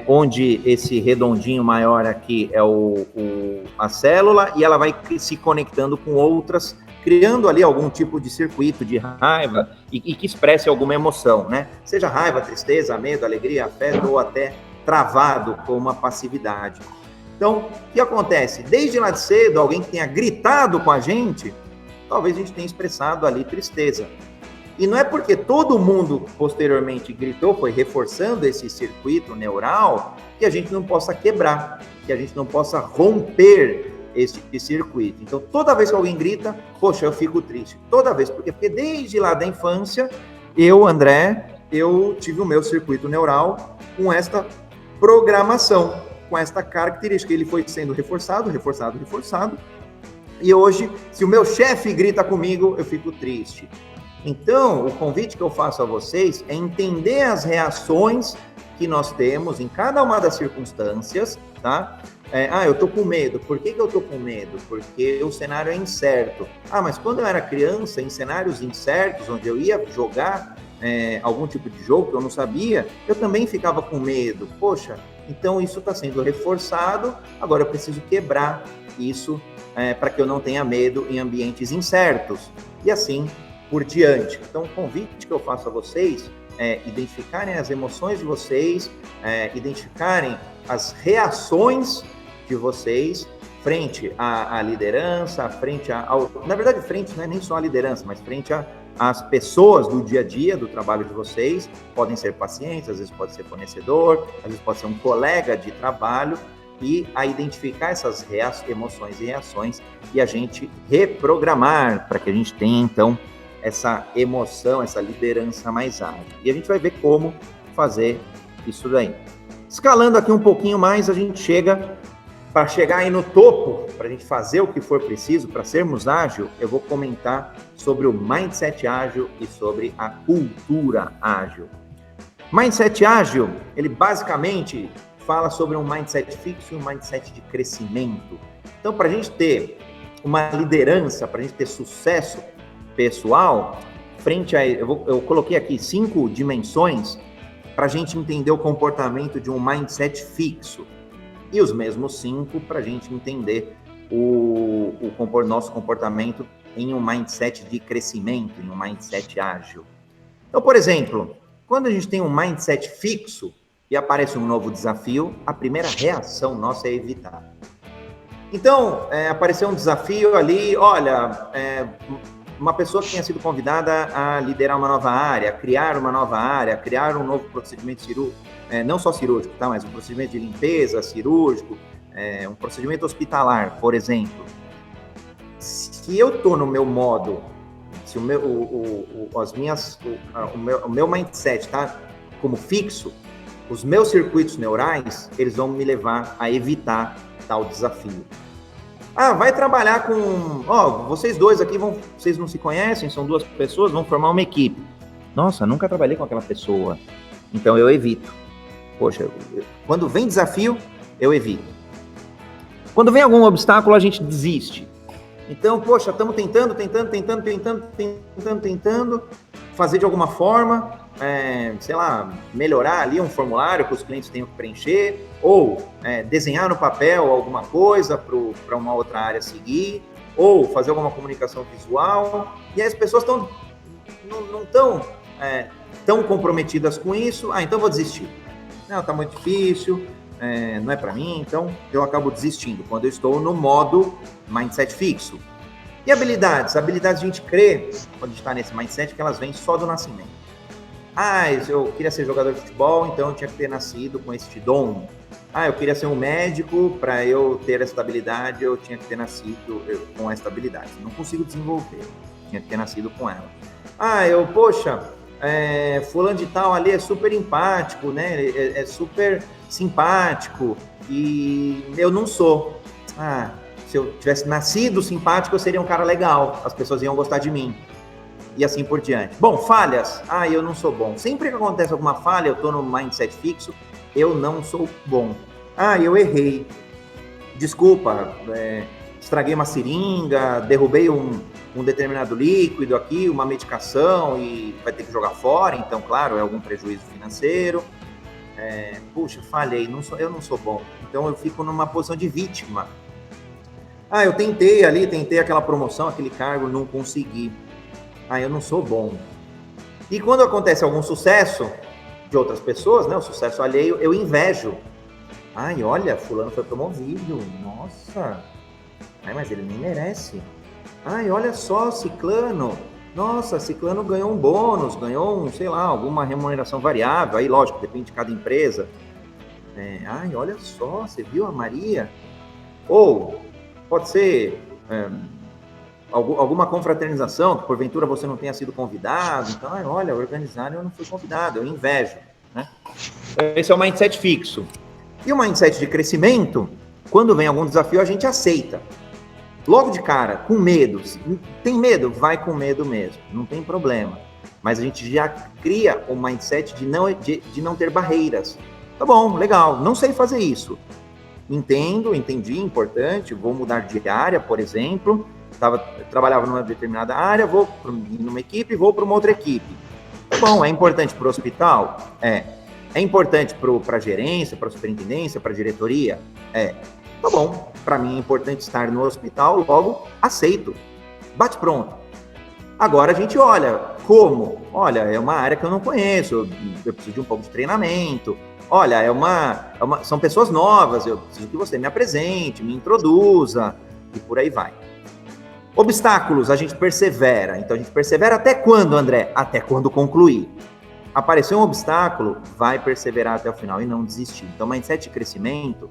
onde esse redondinho maior aqui é a célula, e ela vai se conectando com outras, criando ali algum tipo de circuito de raiva e que expresse alguma emoção, né? Seja raiva, tristeza, medo, alegria, afeto ou até travado com uma passividade. Então, o que acontece? Desde lá de cedo, alguém que tenha gritado com a gente, talvez a gente tenha expressado ali tristeza. E não é porque todo mundo posteriormente gritou, foi reforçando esse circuito neural, que a gente não possa quebrar, que a gente não possa romper esse circuito. Então, toda vez que alguém grita, poxa, eu fico triste. Toda vez, porque desde lá da infância, André, eu tive o meu circuito neural com esta programação, com esta característica. Ele foi sendo reforçado. E hoje, se o meu chefe grita comigo, eu fico triste. Então, o convite que eu faço a vocês é entender as reações que nós temos em cada uma das circunstâncias, tá? Eu tô com medo. Por que eu tô com medo? Porque o cenário é incerto. Mas quando eu era criança, em cenários incertos, onde eu ia jogar algum tipo de jogo que eu não sabia, eu também ficava com medo. Poxa, então isso está sendo reforçado, agora eu preciso quebrar isso para que eu não tenha medo em ambientes incertos. E assim por diante. Então, o convite que eu faço a vocês é identificarem as emoções de vocês, identificarem as reações de vocês frente à liderança, na verdade, frente não é nem só a liderança, mas frente às pessoas do dia a dia, do trabalho de vocês. Podem ser pacientes, às vezes pode ser fornecedor, às vezes pode ser um colega de trabalho, e a identificar essas emoções e reações e a gente reprogramar para que a gente tenha, então, essa emoção, essa liderança mais ágil. E a gente vai ver como fazer isso daí. Escalando aqui um pouquinho mais, a gente para chegar aí no topo, para a gente fazer o que for preciso, para sermos ágil, eu vou comentar sobre o Mindset Ágil e sobre a cultura ágil. Mindset Ágil, ele basicamente fala sobre um mindset fixo e um mindset de crescimento. Então, para a gente ter uma liderança, para a gente ter sucesso pessoal, eu coloquei aqui 5 dimensões para a gente entender o comportamento de um mindset fixo e os mesmos 5 para a gente entender o nosso comportamento em um mindset de crescimento, em um mindset ágil. Então, por exemplo, quando a gente tem um mindset fixo e aparece um novo desafio, a primeira reação nossa é evitar. Então, apareceu um desafio ali, olha, uma pessoa que tenha sido convidada a liderar uma nova área, criar uma nova área, criar um novo procedimento cirúrgico, não só cirúrgico, tá? Mas um procedimento de limpeza cirúrgico, um procedimento hospitalar, por exemplo. Se eu estou no meu modo, se o meu mindset está como fixo, os meus circuitos neurais, eles vão me levar a evitar tal desafio. Vai trabalhar com... vocês dois aqui, vocês não se conhecem, são 2 pessoas, vão formar uma equipe. Nossa, nunca trabalhei com aquela pessoa. Então, eu evito. Poxa, quando vem desafio, eu evito. Quando vem algum obstáculo, a gente desiste. Então, poxa, estamos tentando fazer de alguma forma, melhorar ali um formulário que os clientes tenham que preencher, ou desenhar no papel alguma coisa para uma outra área seguir, ou fazer alguma comunicação visual, e as pessoas não estão tão comprometidas com isso. Então vou desistir. Não, está muito difícil, não é para mim, então eu acabo desistindo quando eu estou no modo mindset fixo. E habilidades? Habilidades a gente crê, quando a gente está nesse mindset, que elas vêm só do nascimento. Eu queria ser jogador de futebol, então eu tinha que ter nascido com este dom. Eu queria ser um médico, para eu ter essa habilidade, eu tinha que ter nascido com essa habilidade. Não consigo desenvolver, tinha que ter nascido com ela. Fulano de tal ali é super empático, né? É super simpático, e eu não sou. Se eu tivesse nascido simpático, eu seria um cara legal, as pessoas iam gostar de mim. E assim por diante. Bom, falhas. Eu não sou bom. Sempre que acontece alguma falha, eu estou no mindset fixo, eu não sou bom. Eu errei. Desculpa, estraguei uma seringa, derrubei um determinado líquido aqui, uma medicação e vai ter que jogar fora, então, claro, é algum prejuízo financeiro. Puxa, falhei, eu não sou bom. Então eu fico numa posição de vítima. Eu tentei aquela promoção, aquele cargo, não consegui. Eu não sou bom. E quando acontece algum sucesso de outras pessoas, né, o sucesso alheio, eu invejo. Olha, fulano foi promovido, nossa, mas ele nem merece. Olha só, ciclano, nossa, ciclano ganhou um bônus, ganhou sei lá, alguma remuneração variável, aí lógico, depende de cada empresa. Olha só, você viu a Maria? Ou pode ser alguma confraternização, que porventura você não tenha sido convidado, então, olha, organizaram e eu não fui convidado, eu invejo, né? Esse é o mindset fixo. E o mindset de crescimento, quando vem algum desafio, a gente aceita. Logo de cara, com medo. Tem medo? Vai com medo mesmo, não tem problema. Mas a gente já cria o mindset de não ter barreiras. Tá bom, legal, não sei fazer isso. Entendi, importante, vou mudar de área, por exemplo. Trabalhava numa determinada área, vou numa equipe, vou para uma outra equipe. Tá bom, é importante para o hospital? É importante para a gerência, para a superintendência, para a diretoria? Tá bom, para mim é importante estar no hospital, logo aceito. Bate pronto. Agora a gente olha, como? Olha, é uma área que eu não conheço, eu preciso de um pouco de treinamento. Olha, são pessoas novas, eu preciso que você me apresente, me introduza, e por aí vai. Obstáculos, a gente persevera. Então a gente persevera até quando, André? Até quando concluir. Apareceu um obstáculo, vai perseverar até o final e não desistir. Então, mindset de crescimento,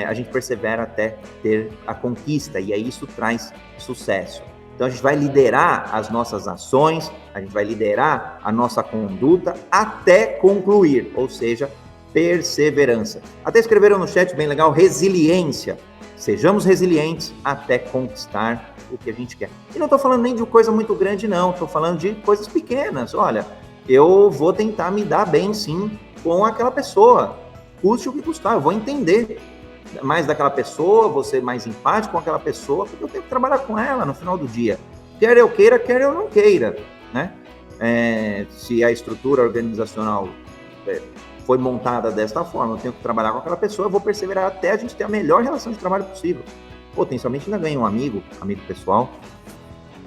a gente persevera até ter a conquista, e aí isso traz sucesso. Então, a gente vai liderar as nossas ações, a gente vai liderar a nossa conduta até concluir, ou seja, perseverança. Até escreveram no chat, bem legal, resiliência. Sejamos resilientes até conquistar o que a gente quer. E não estou falando nem de coisa muito grande, não. Estou falando de coisas pequenas. Olha, eu vou tentar me dar bem, sim, com aquela pessoa. Custe o que custar, eu vou entender mais daquela pessoa, vou ser mais empático com aquela pessoa, porque eu tenho que trabalhar com ela no final do dia. Quer eu queira, quer eu não queira, né? Se a estrutura organizacional foi montada desta forma, eu tenho que trabalhar com aquela pessoa, eu vou perseverar até a gente ter a melhor relação de trabalho possível. Potencialmente ainda ganha um amigo pessoal.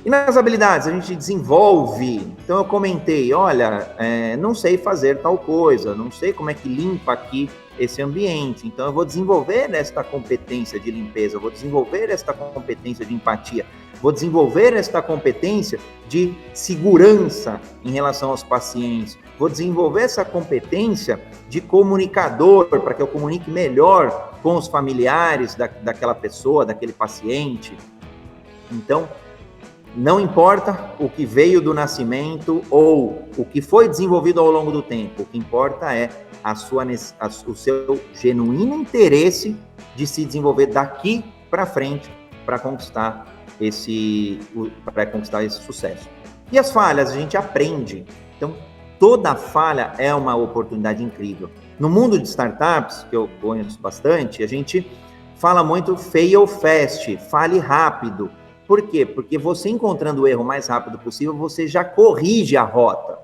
E nas habilidades, a gente desenvolve. Então eu comentei, olha, não sei fazer tal coisa, não sei como é que limpa aqui esse ambiente. Então eu vou desenvolver esta competência de limpeza, vou desenvolver esta competência de empatia, vou desenvolver esta competência de segurança em relação aos pacientes, vou desenvolver essa competência de comunicador, para que eu comunique melhor com os familiares daquela pessoa, daquele paciente. Então, não importa o que veio do nascimento ou o que foi desenvolvido ao longo do tempo, o que importa é o seu genuíno interesse de se desenvolver daqui para frente para conquistar esse sucesso. E as falhas, a gente aprende. Então, toda falha é uma oportunidade incrível. No mundo de startups, que eu conheço bastante, a gente fala muito fail fast, fale rápido. Por quê? Porque você encontrando o erro o mais rápido possível, você já corrige a rota.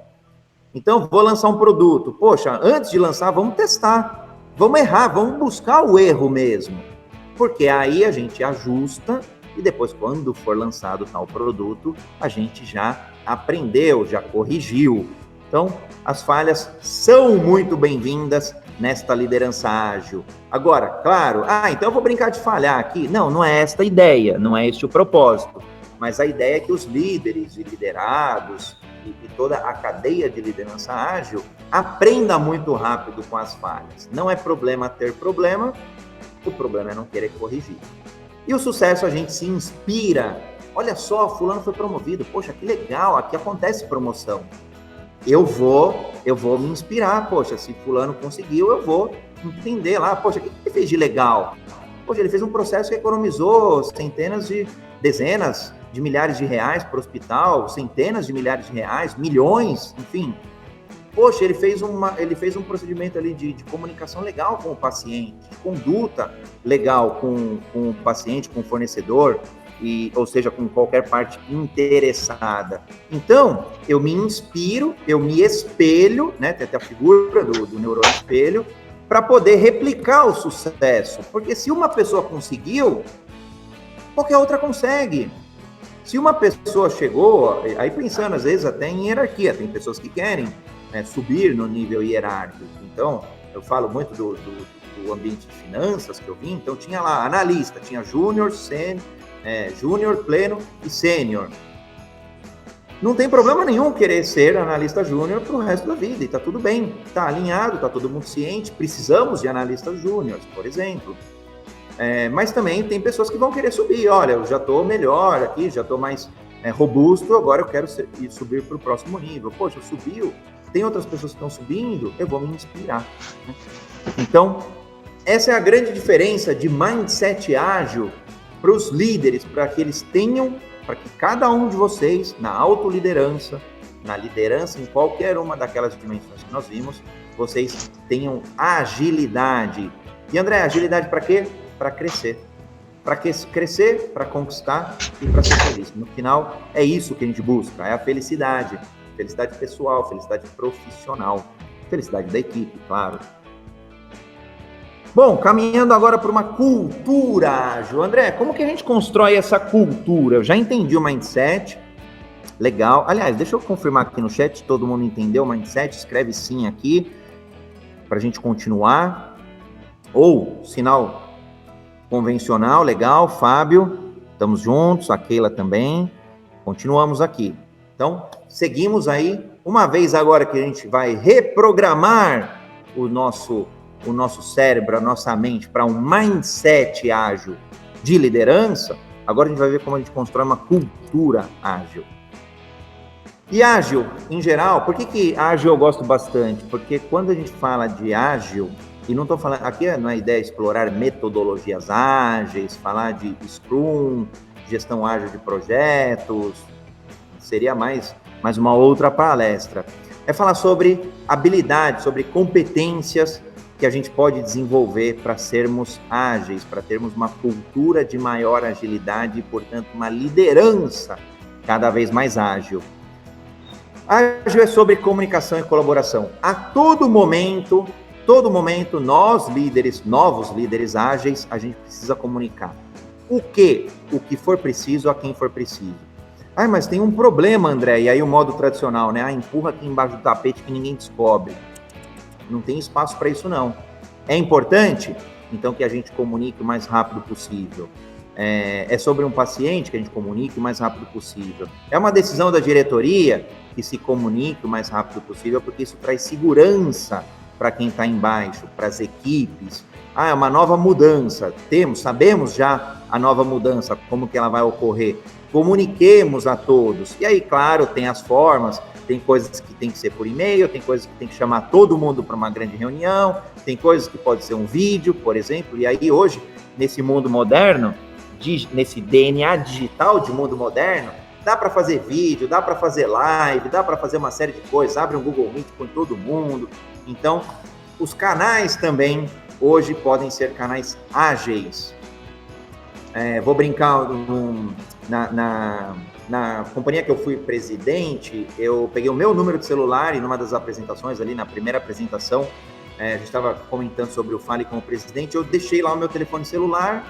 Então, vou lançar um produto. Poxa, antes de lançar, vamos testar. Vamos errar, vamos buscar o erro mesmo. Porque aí a gente ajusta e depois, quando for lançado tal produto, a gente já aprendeu, já corrigiu. Então, as falhas são muito bem-vindas nesta liderança ágil. Agora, claro, então eu vou brincar de falhar aqui. Não é esta a ideia, não é este o propósito. Mas a ideia é que os líderes e liderados e toda a cadeia de liderança ágil aprenda muito rápido com as falhas. Não é problema ter problema, o problema é não querer corrigir. E o sucesso, a gente se inspira. Olha só, fulano foi promovido. Poxa, que legal, aqui acontece promoção. Eu vou me inspirar, poxa, se fulano conseguiu, eu vou entender lá, poxa, o que ele fez de legal? Poxa, ele fez um processo que economizou dezenas de milhares de reais para o hospital, centenas de milhares de reais, milhões, enfim. Poxa, ele fez um procedimento ali de comunicação legal com o paciente, de conduta legal com o paciente, com o fornecedor, ou seja, com qualquer parte interessada. Então, eu me inspiro, eu me espelho, né? Tem até a figura do neurônio espelho, para poder replicar o sucesso. Porque se uma pessoa conseguiu, qualquer outra consegue. Se uma pessoa chegou, aí pensando às vezes até em hierarquia, tem pessoas que querem, né, subir no nível hierárquico. Então, eu falo muito do ambiente de finanças que eu vim, então tinha lá analista, tinha júnior, pleno e sênior. Não tem problema nenhum querer ser analista júnior para o resto da vida, e tá tudo bem, tá alinhado, tá todo mundo ciente, precisamos de analistas júniores, por exemplo. Mas também tem pessoas que vão querer subir. Olha, eu já estou melhor aqui, já estou mais robusto, agora eu quero subir para o próximo nível. Poxa, subiu, tem outras pessoas que estão subindo, eu vou me inspirar. Né? Então, essa é a grande diferença de mindset ágil para os líderes, para que eles tenham, para que cada um de vocês, na autoliderança, na liderança em qualquer uma daquelas dimensões que nós vimos, vocês tenham agilidade. E André, agilidade para quê? Para crescer. Para crescer, para conquistar e para ser feliz. No final, é isso que a gente busca, é a felicidade. Felicidade pessoal, felicidade profissional, felicidade da equipe, claro. Bom, caminhando agora para uma cultura ágil. André, como que a gente constrói essa cultura? Eu já entendi o mindset, legal. Aliás, deixa eu confirmar aqui no chat, todo mundo entendeu o mindset? Escreve sim aqui, para a gente continuar. Ou, sinal convencional, legal, Fábio, estamos juntos, a Keila também, continuamos aqui. Então, seguimos aí, uma vez agora que a gente vai reprogramar o nosso cérebro, a nossa mente para um mindset ágil de liderança, agora a gente vai ver como a gente constrói uma cultura ágil. E ágil, em geral, por que ágil eu gosto bastante? Porque quando a gente fala de ágil, e não estou falando, aqui não é ideia explorar metodologias ágeis, falar de Scrum, gestão ágil de projetos, seria mais uma outra palestra. É falar sobre habilidades, sobre competências que a gente pode desenvolver para sermos ágeis, para termos uma cultura de maior agilidade e, portanto, uma liderança cada vez mais ágil. Ágil é sobre comunicação e colaboração. A todo momento, nós líderes, novos líderes ágeis, a gente precisa comunicar. O que for preciso a quem for preciso. Mas tem um problema, André, e aí o modo tradicional, né? Empurra aqui embaixo do tapete que ninguém descobre. Não tem espaço para isso, não. É importante, então, que a gente comunique o mais rápido possível. É sobre um paciente que a gente comunique o mais rápido possível. É uma decisão da diretoria que se comunique o mais rápido possível, porque isso traz segurança para quem está embaixo, para as equipes. É uma nova mudança. Sabemos já a nova mudança, como que ela vai ocorrer. Comuniquemos a todos. E aí, claro, tem as formas, tem coisas que tem que ser por e-mail, tem coisas que tem que chamar todo mundo para uma grande reunião, tem coisas que pode ser um vídeo, por exemplo. E aí, hoje, nesse mundo moderno, nesse DNA digital de mundo moderno, dá para fazer vídeo, dá para fazer live, dá para fazer uma série de coisas, abre um Google Meet com todo mundo. Então, os canais também, hoje, podem ser canais ágeis. Vou brincar, na companhia que eu fui presidente, eu peguei o meu número de celular e numa das apresentações ali, na primeira apresentação, a gente estava comentando sobre o Fale com o Presidente, eu deixei lá o meu telefone celular.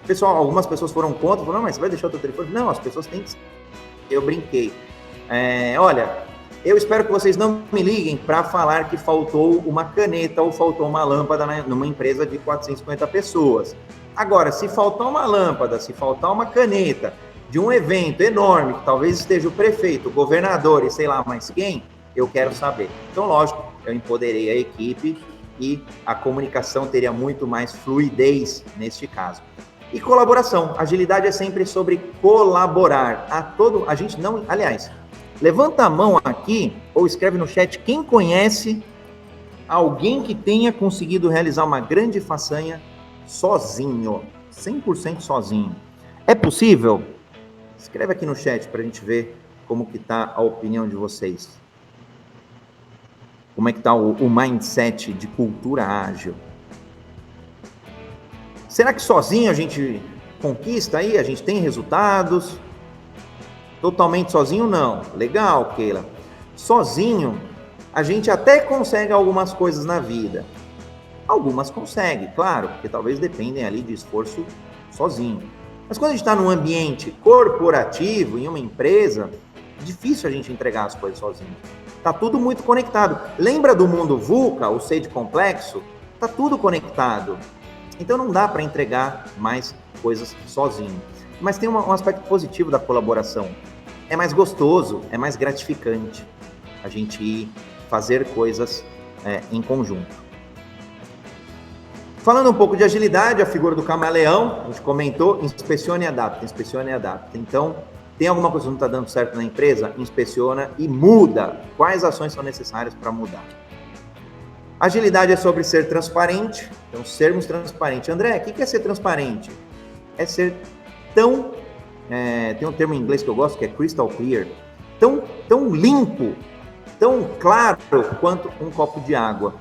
Pessoal, algumas pessoas foram contra, falaram, mas você vai deixar o teu telefone? Não, as pessoas têm que... Eu brinquei. Olha, eu espero que vocês não me liguem para falar que faltou uma caneta ou faltou uma lâmpada numa empresa de 450 pessoas. Agora, se faltar uma lâmpada, se faltar uma caneta de um evento enorme, que talvez esteja o prefeito, o governador e sei lá mais quem, eu quero saber. Então, lógico, eu empoderei a equipe e a comunicação teria muito mais fluidez neste caso. E colaboração. Agilidade é sempre sobre colaborar. A gente não... Aliás, levanta a mão aqui ou escreve no chat quem conhece alguém que tenha conseguido realizar uma grande façanha sozinho, 100% sozinho. É possível? Escreve aqui no chat para a gente ver como que está a opinião de vocês. Como é que está o mindset de cultura ágil? Será que sozinho a gente conquista aí? A gente tem resultados? Totalmente sozinho, não. Legal, Keila. Sozinho, a gente até consegue algumas coisas na vida. Algumas consegue, claro, porque talvez dependem ali de esforço sozinho. Mas quando a gente está num ambiente corporativo, em uma empresa, é difícil a gente entregar as coisas sozinho. Está tudo muito conectado. Lembra do mundo VUCA, o sede complexo? Está tudo conectado. Então não dá para entregar mais coisas sozinho. Mas tem um aspecto positivo da colaboração. É mais gostoso, é mais gratificante a gente ir fazer coisas em conjunto. Falando um pouco de agilidade, a figura do camaleão, a gente comentou, inspecione e adapta, inspecione e adapta. Então, tem alguma coisa que não está dando certo na empresa? Inspeciona e muda. Quais ações são necessárias para mudar? Agilidade é sobre ser transparente, então sermos transparentes. André, o que é ser transparente? É ser tão, tem um termo em inglês que eu gosto, que é crystal clear, tão limpo, tão claro quanto um copo de água.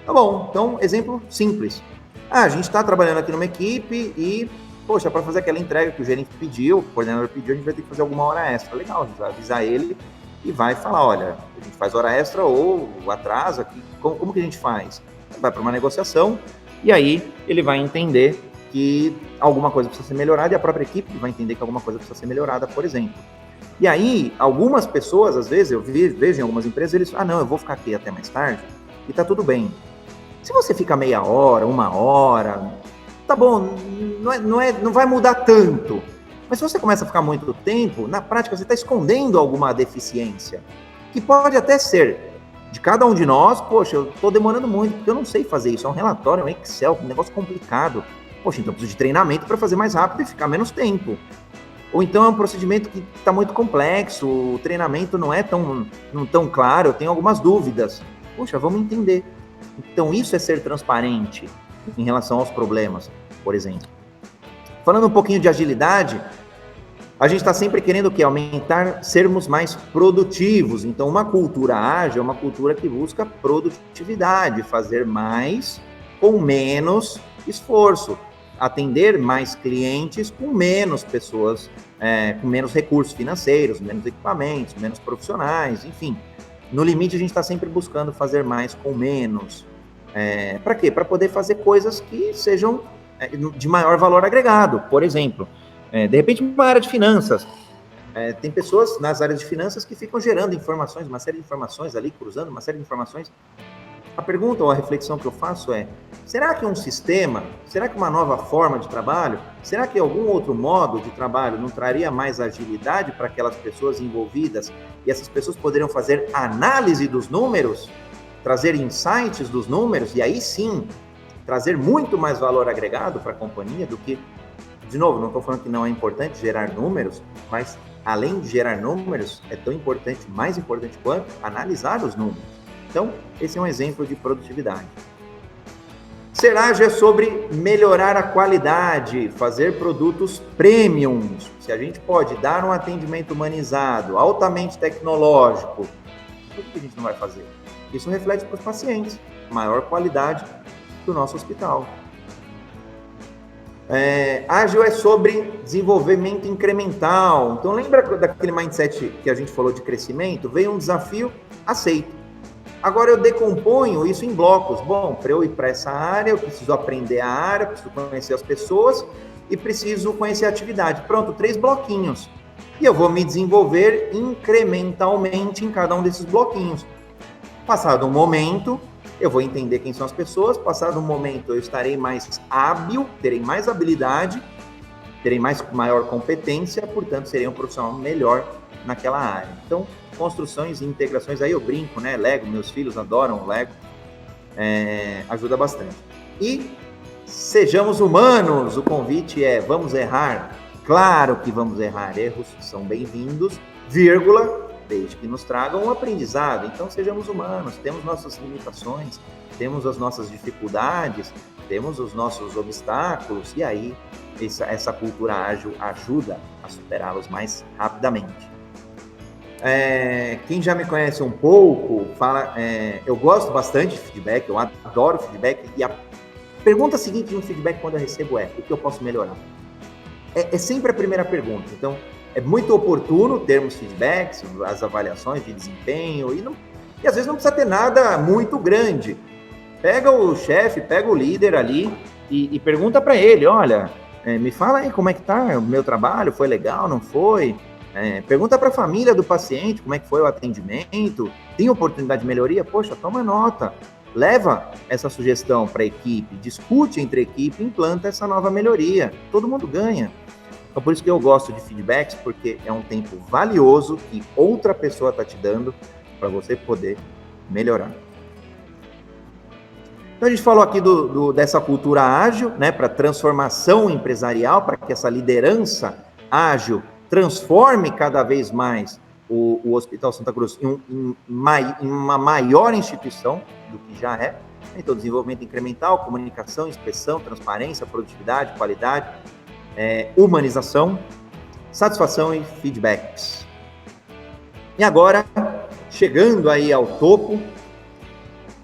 Tá bom, então, exemplo simples. A gente está trabalhando aqui numa equipe e, poxa, para fazer aquela entrega que o gerente pediu, o coordenador pediu, a gente vai ter que fazer alguma hora extra. Legal, a gente vai avisar ele e vai falar, olha, a gente faz hora extra ou atrasa, como que a gente faz? Vai para uma negociação e aí ele vai entender que alguma coisa precisa ser melhorada e a própria equipe vai entender que alguma coisa precisa ser melhorada, por exemplo. E aí, algumas pessoas, às vezes, eu vejo em algumas empresas, eles não, eu vou ficar aqui até mais tarde e tá tudo bem. Se você fica meia hora, uma hora, tá bom, não vai mudar tanto. Mas se você começa a ficar muito tempo, na prática você está escondendo alguma deficiência, que pode até ser de cada um de nós. Poxa, eu estou demorando muito, porque eu não sei fazer isso. É um relatório, é um Excel, um negócio complicado. Poxa, então eu preciso de treinamento para fazer mais rápido e ficar menos tempo. Ou então é um procedimento que está muito complexo, o treinamento não é tão claro, eu tenho algumas dúvidas. Poxa, vamos entender. Então isso é ser transparente em relação aos problemas, por exemplo. Falando um pouquinho de agilidade, a gente está sempre querendo o quê? Aumentar, sermos mais produtivos. Então, uma cultura ágil é uma cultura que busca produtividade, fazer mais com menos esforço, atender mais clientes com menos pessoas, com menos recursos financeiros, menos equipamentos, menos profissionais, enfim. No limite, a gente está sempre buscando fazer mais com menos. Para quê? Para poder fazer coisas que sejam de maior valor agregado. Por exemplo, de repente, uma área de finanças. Tem pessoas nas áreas de finanças que ficam gerando informações, uma série de informações ali, cruzando uma série de informações. A pergunta ou a reflexão que eu faço é, será que um sistema, será que uma nova forma de trabalho, será que algum outro modo de trabalho não traria mais agilidade para aquelas pessoas envolvidas e essas pessoas poderiam fazer análise dos números, trazer insights dos números e aí sim trazer muito mais valor agregado para a companhia do que, de novo, não estou falando que não é importante gerar números, mas além de gerar números, é tão importante, mais importante quanto analisar os números. Então, esse é um exemplo de produtividade. Ser ágil é sobre melhorar a qualidade, fazer produtos premiums. Se a gente pode dar um atendimento humanizado, altamente tecnológico, por que a gente não vai fazer? Isso reflete para os pacientes, maior qualidade do nosso hospital. Ágil é sobre desenvolvimento incremental. Então, lembra daquele mindset que a gente falou de crescimento? Veio um desafio, aceito. Agora eu decomponho isso em blocos. Bom, para eu ir para essa área, eu preciso aprender a área, preciso conhecer as pessoas e preciso conhecer a atividade. Pronto, 3 bloquinhos. E eu vou me desenvolver incrementalmente em cada um desses bloquinhos. Passado um momento, eu vou entender quem são as pessoas. Passado um momento, eu estarei mais hábil, terei mais habilidade, terei maior competência, portanto, serei um profissional melhor naquela área. Então, construções e integrações, aí eu brinco, né? Lego, meus filhos adoram Lego, ajuda bastante. E sejamos humanos, o convite é, vamos errar? Claro que vamos errar, erros são bem-vindos, vírgula, desde que nos tragam um aprendizado. Então, sejamos humanos, temos nossas limitações, temos as nossas dificuldades, temos os nossos obstáculos, e aí essa cultura ágil ajuda a superá-los mais rapidamente. Quem já me conhece um pouco, eu gosto bastante de feedback, eu adoro feedback, e a pergunta seguinte de um feedback quando eu recebo é: o que eu posso melhorar? É sempre a primeira pergunta. Então, é muito oportuno termos feedbacks, as avaliações de desempenho, e às vezes não precisa ter nada muito grande. Pega o chefe, pega o líder ali e pergunta para ele: olha, me fala aí como é que tá o meu trabalho, foi legal, não foi? Pergunta para a família do paciente como é que foi o atendimento, tem oportunidade de melhoria? Poxa, toma nota, leva essa sugestão para a equipe, discute entre a equipe, implanta essa nova melhoria, todo mundo ganha. Então, por isso que eu gosto de feedbacks, porque é um tempo valioso que outra pessoa está te dando para você poder melhorar. Então, a gente falou aqui dessa cultura ágil, né, para transformação empresarial, para que essa liderança ágil transforme cada vez mais o Hospital Santa Cruz em uma maior instituição do que já é. Então, desenvolvimento incremental, comunicação, inspeção, transparência, produtividade, qualidade, humanização, satisfação e feedbacks. E agora, chegando aí ao topo,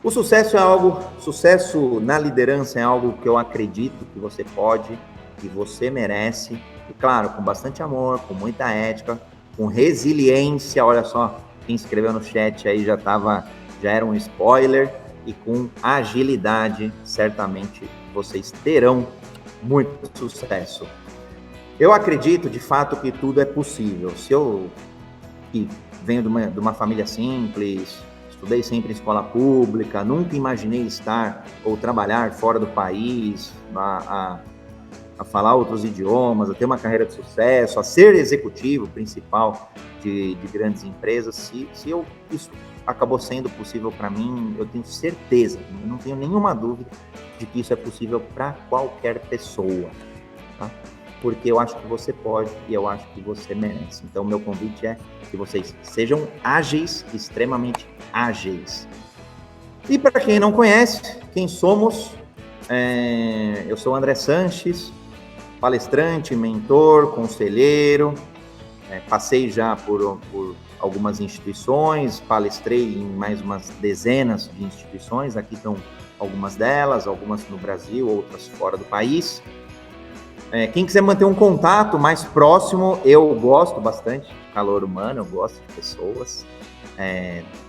o sucesso na liderança é algo que eu acredito que você pode, que você merece, e claro, com bastante amor, com muita ética, com resiliência. Olha só, quem escreveu no chat aí já era um spoiler, e com agilidade, certamente vocês terão muito sucesso. Eu acredito, de fato, que tudo é possível. Se eu, que venho de uma família simples, estudei sempre em escola pública, nunca imaginei estar ou trabalhar fora do país, a falar outros idiomas, a ter uma carreira de sucesso, a ser executivo principal de grandes empresas, isso acabou sendo possível para mim, eu tenho certeza, eu não tenho nenhuma dúvida de que isso é possível para qualquer pessoa, tá? Porque eu acho que você pode e eu acho que você merece. Então, meu convite é que vocês sejam ágeis, extremamente ágeis. E para quem não conhece, quem somos, eu sou André Sanches, palestrante, mentor, conselheiro, passei já por algumas instituições, palestrei em mais umas dezenas de instituições, aqui estão algumas delas, algumas no Brasil, outras fora do país. Quem quiser manter um contato mais próximo, eu gosto bastante de calor humano, eu gosto de pessoas,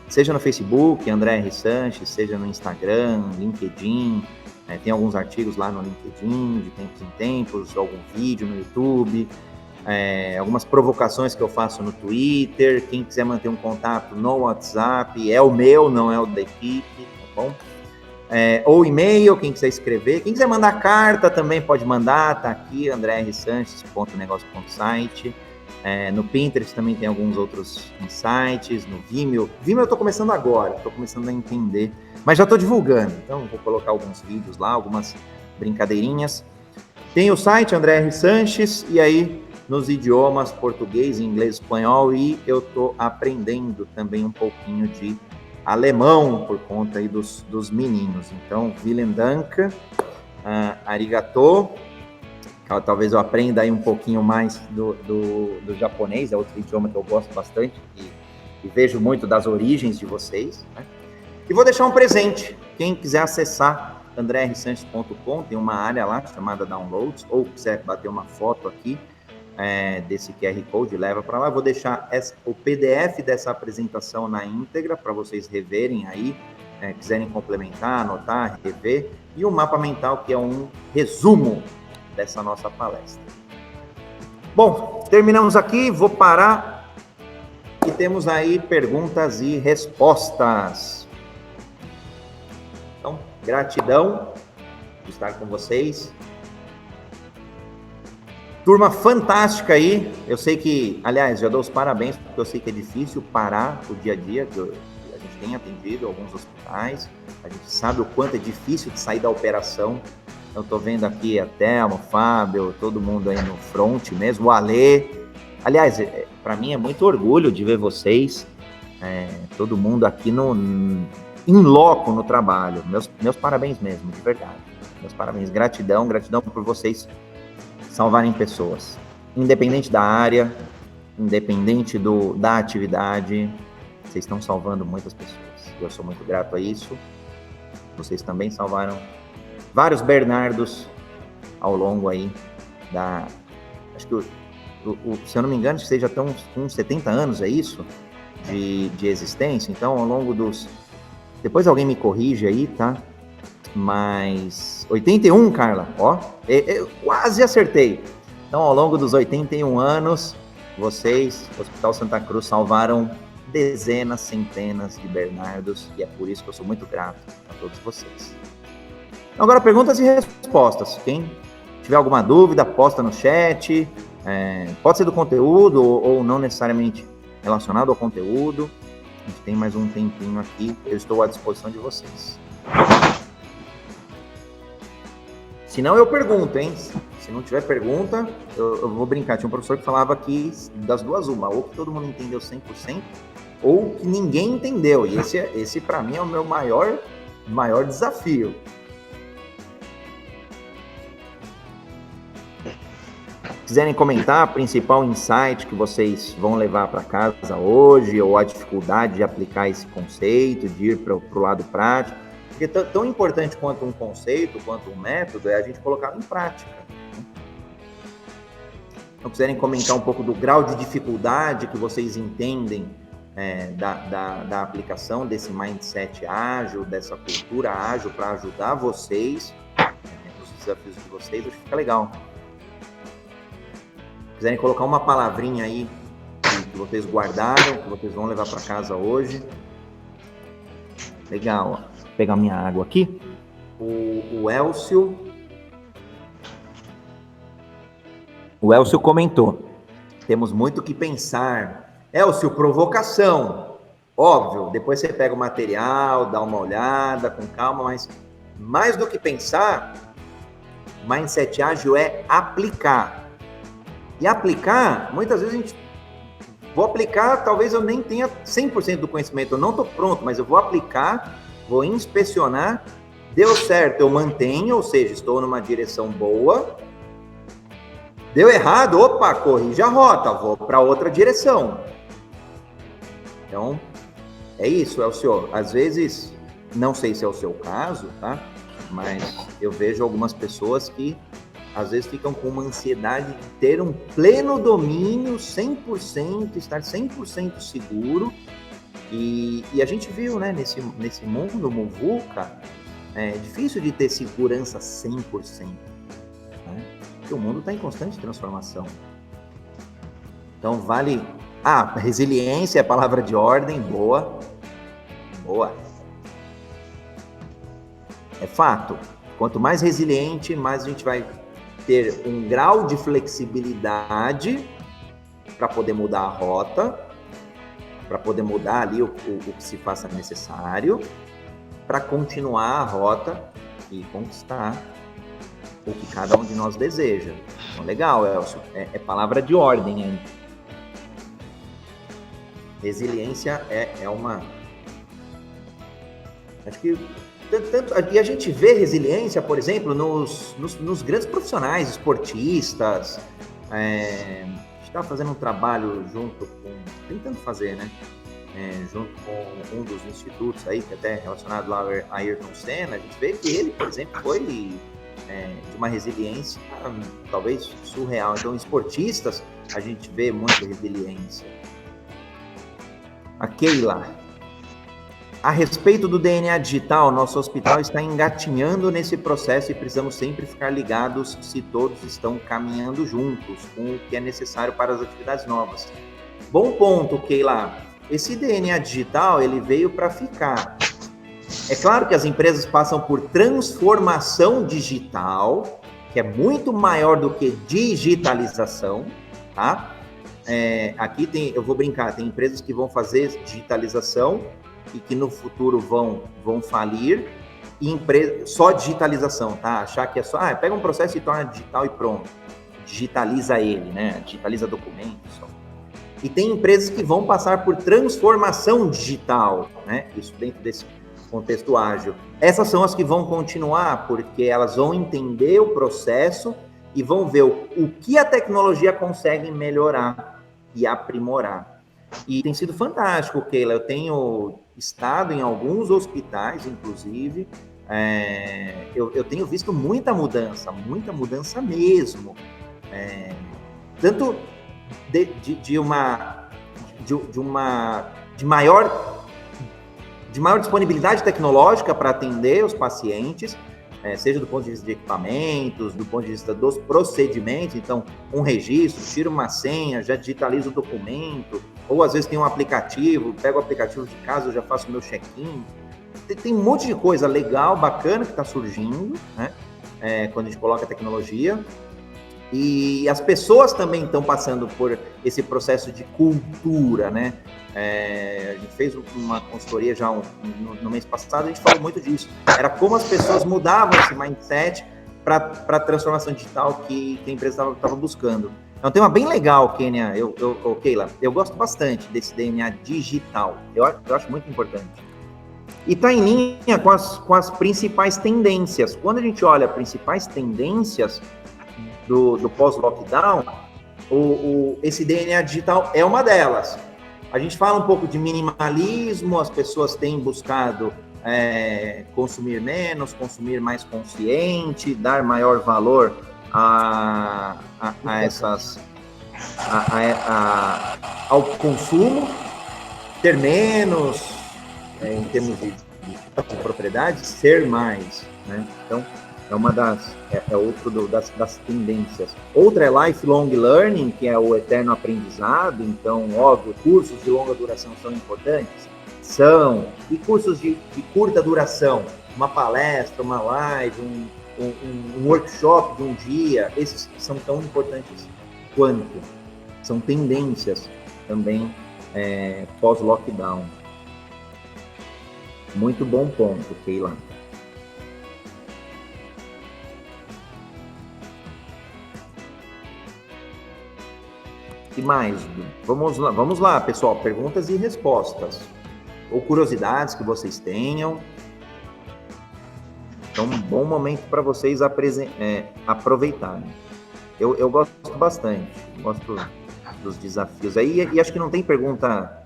seja no Facebook, André R. Sanches, seja no Instagram, LinkedIn, tem alguns artigos lá no LinkedIn, de tempos em tempos, algum vídeo no YouTube, algumas provocações que eu faço no Twitter. Quem quiser manter um contato no WhatsApp, é o meu, não é o da equipe, tá bom? Ou e-mail, quem quiser escrever. Quem quiser mandar carta também pode mandar, tá aqui, andrersanches.negócio.site. No Pinterest também tem alguns outros insights, no Vimeo. Vimeo eu tô começando agora, tô começando a entender, mas já tô divulgando, então vou colocar alguns vídeos lá, algumas brincadeirinhas. Tem o site André R. Sanches, e aí nos idiomas português, inglês, espanhol, e eu tô aprendendo também um pouquinho de alemão por conta aí dos meninos. Então, vielen Dank, arigato. Talvez eu aprenda aí um pouquinho mais do japonês, é outro idioma que eu gosto bastante e vejo muito das origens de vocês, né? E vou deixar um presente. Quem quiser acessar andrersanches.com, tem uma área lá chamada Downloads, ou quiser bater uma foto aqui desse QR Code, leva para lá. Eu vou deixar o PDF dessa apresentação na íntegra para vocês reverem aí, quiserem complementar, anotar, rever, e o mapa mental, que é um resumo dessa nossa palestra. Bom, terminamos aqui, vou parar e temos aí perguntas e respostas. Então, gratidão por estar com vocês. Turma fantástica aí, eu sei que, aliás, já dou os parabéns, porque eu sei que é difícil parar o dia a dia, que a gente tem atendido alguns hospitais, a gente sabe o quanto é difícil de sair da operação. Eu tô vendo aqui a Thelma, o Fábio, todo mundo aí no front mesmo, o Alê. Aliás, para mim é muito orgulho de ver vocês, todo mundo aqui em loco no trabalho. Meus parabéns mesmo, de verdade. Meus parabéns, gratidão por vocês salvarem pessoas. Independente da área, independente da atividade, vocês estão salvando muitas pessoas. Eu sou muito grato a isso. Vocês também salvaram vários Bernardos ao longo aí acho que, se eu não me engano, vocês já estão com 70 anos, é isso? De existência. Então, ao longo depois alguém me corrige aí, tá? Mas 81, Carla, ó, eu quase acertei. Então, ao longo dos 81 anos, vocês, o Hospital Santa Cruz, salvaram dezenas, centenas de Bernardos, e é por isso que eu sou muito grato a todos vocês. Então, agora, perguntas e respostas. Quem tiver alguma dúvida, posta no chat. Pode ser do conteúdo ou não necessariamente relacionado ao conteúdo. A gente tem mais um tempinho aqui. Eu estou à disposição de vocês. Se não, eu pergunto, hein? Se não tiver pergunta, eu vou brincar. Tinha um professor que falava que das duas uma, ou que todo mundo entendeu 100%, ou que ninguém entendeu. E esse para mim é o meu maior desafio. Se quiserem comentar, o principal insight que vocês vão levar para casa hoje, ou a dificuldade de aplicar esse conceito, de ir para o lado prático. Porque tão importante quanto um conceito, quanto um método, é a gente colocá-lo em prática. Então, quiserem comentar um pouco do grau de dificuldade que vocês entendem da aplicação desse mindset ágil, dessa cultura ágil para ajudar vocês nos desafios de vocês, acho que fica legal. Quiserem colocar uma palavrinha aí que vocês guardaram, que vocês vão levar para casa hoje. Legal, ó. Vou pegar minha água aqui. O Elcio comentou. Temos muito que pensar. Elcio, provocação. Óbvio, depois você pega o material, dá uma olhada com calma, mas mais do que pensar, mindset ágil é aplicar. E aplicar, muitas vezes a gente... Vou aplicar, talvez eu nem tenha 100% do conhecimento, eu não estou pronto, mas eu vou aplicar, vou inspecionar, deu certo, eu mantenho, ou seja, estou numa direção boa. Deu errado, opa, corrija a rota, vou para outra direção. Então, é isso, Elcio. Às vezes, não sei se é o seu caso, tá? Mas eu vejo algumas pessoas que às vezes ficam com uma ansiedade de ter um pleno domínio, 100%, estar 100% seguro. E a gente viu, né, nesse mundo muvuca, é difícil de ter segurança 100%. Né? Porque o mundo está em constante transformação. Então, vale... resiliência é a palavra de ordem, boa. Boa. É fato. Quanto mais resiliente, mais a gente vai ter um grau de flexibilidade para poder mudar a rota, para poder mudar ali o que se faça necessário, para continuar a rota e conquistar o que cada um de nós deseja. Então, legal, Elcio, é palavra de ordem, hein? Resiliência é uma... Acho que e a gente vê resiliência, por exemplo, nos grandes profissionais, esportistas. A gente está fazendo um trabalho tentando fazer, né? Junto com um dos institutos aí, que até é relacionado lá a Ayrton Senna, a gente vê que ele, por exemplo, foi de uma resiliência talvez surreal. Então, esportistas, a gente vê muita resiliência. A Keila. A respeito do DNA digital, nosso hospital está engatinhando nesse processo e precisamos sempre ficar ligados se todos estão caminhando juntos com o que é necessário para as atividades novas. Bom ponto, Keila. Esse DNA digital, ele veio para ficar. É claro que as empresas passam por transformação digital, que é muito maior do que digitalização, tá? Aqui eu vou brincar, tem empresas que vão fazer digitalização e que no futuro vão falir, e só digitalização, tá? Achar que é só, pega um processo e torna digital e pronto. Digitaliza ele, né? Digitaliza documentos. Só. E tem empresas que vão passar por transformação digital, né? Isso dentro desse contexto ágil. Essas são as que vão continuar, porque elas vão entender o processo e vão ver o que a tecnologia consegue melhorar. e aprimorar. E tem sido fantástico, Keila. Eu tenho estado em alguns hospitais, inclusive, eu tenho visto muita mudança mesmo. Tanto de maior disponibilidade tecnológica para atender os pacientes, seja do ponto de vista de equipamentos, do ponto de vista dos procedimentos. Então, um registro, tira uma senha, já digitaliza o documento, ou às vezes tem um aplicativo, pego o aplicativo de casa, eu já faço o meu check-in. Tem um monte de coisa legal, bacana que está surgindo, né? Quando a gente coloca a tecnologia. E as pessoas também estão passando por esse processo de cultura, né? A gente fez uma consultoria já no mês passado, a gente falou muito disso. Era como as pessoas mudavam esse mindset para a transformação digital que a empresa estava buscando. É um tema bem legal, Kênia, Keila. Eu gosto bastante desse DNA digital. Eu acho muito importante. E está em linha com as principais tendências. Quando a gente olha as principais tendências do pós-lockdown, esse DNA digital é uma delas. A gente fala um pouco de minimalismo, as pessoas têm buscado consumir menos, consumir mais consciente, dar maior valor ao consumo, ter menos em termos de propriedade, ser mais, né? Então, é outro das tendências. Outra é lifelong learning, que é o eterno aprendizado. Então, óbvio, cursos de longa duração são importantes? São. E cursos de curta duração? Uma palestra, uma live, um workshop de um dia, esses são tão importantes quanto. São tendências também pós-lockdown. Muito bom ponto, Keila. Que mais? Vamos lá, pessoal. Perguntas e respostas. Ou curiosidades que vocês tenham. Então, um bom momento para vocês aproveitarem. Eu gosto bastante. Gosto dos desafios aí. E acho que não tem pergunta,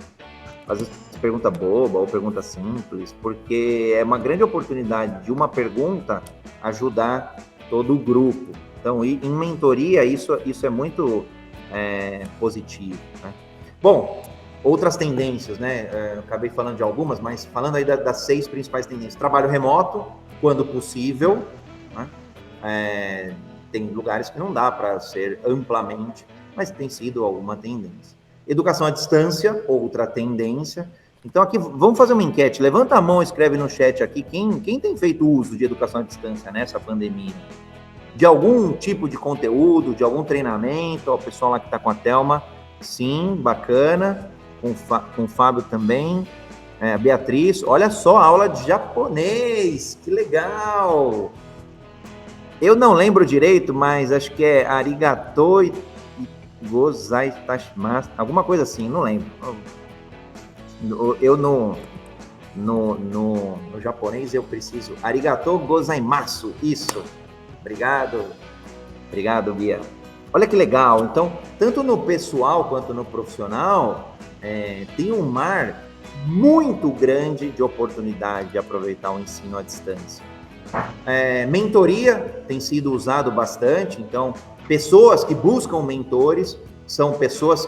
às vezes, pergunta boba ou pergunta simples, porque é uma grande oportunidade de uma pergunta ajudar todo o grupo. Então, em mentoria, isso é muito positivo, né? Bom, outras tendências, né? Eu acabei falando de algumas, mas falando aí das 6 principais tendências. Trabalho remoto, quando possível, né? Tem lugares que não dá para ser amplamente, mas tem sido alguma tendência. Educação à distância, outra tendência. Então aqui, vamos fazer uma enquete. Levanta a mão, escreve no chat aqui, quem tem feito uso de educação à distância nessa pandemia? De algum tipo de conteúdo, de algum treinamento, o pessoal lá que está com a Thelma, sim, bacana, com o Fábio também, Beatriz, olha só, aula de japonês, que legal! Eu não lembro direito, mas acho que é arigato gozai tashimasu, alguma coisa assim, não lembro. Eu no japonês eu preciso arigato gozaimasu, isso. Obrigado, Bia. Olha que legal. Então, tanto no pessoal quanto no profissional, tem um mar muito grande de oportunidade de aproveitar o ensino à distância. Mentoria tem sido usado bastante. Então, pessoas que buscam mentores são pessoas...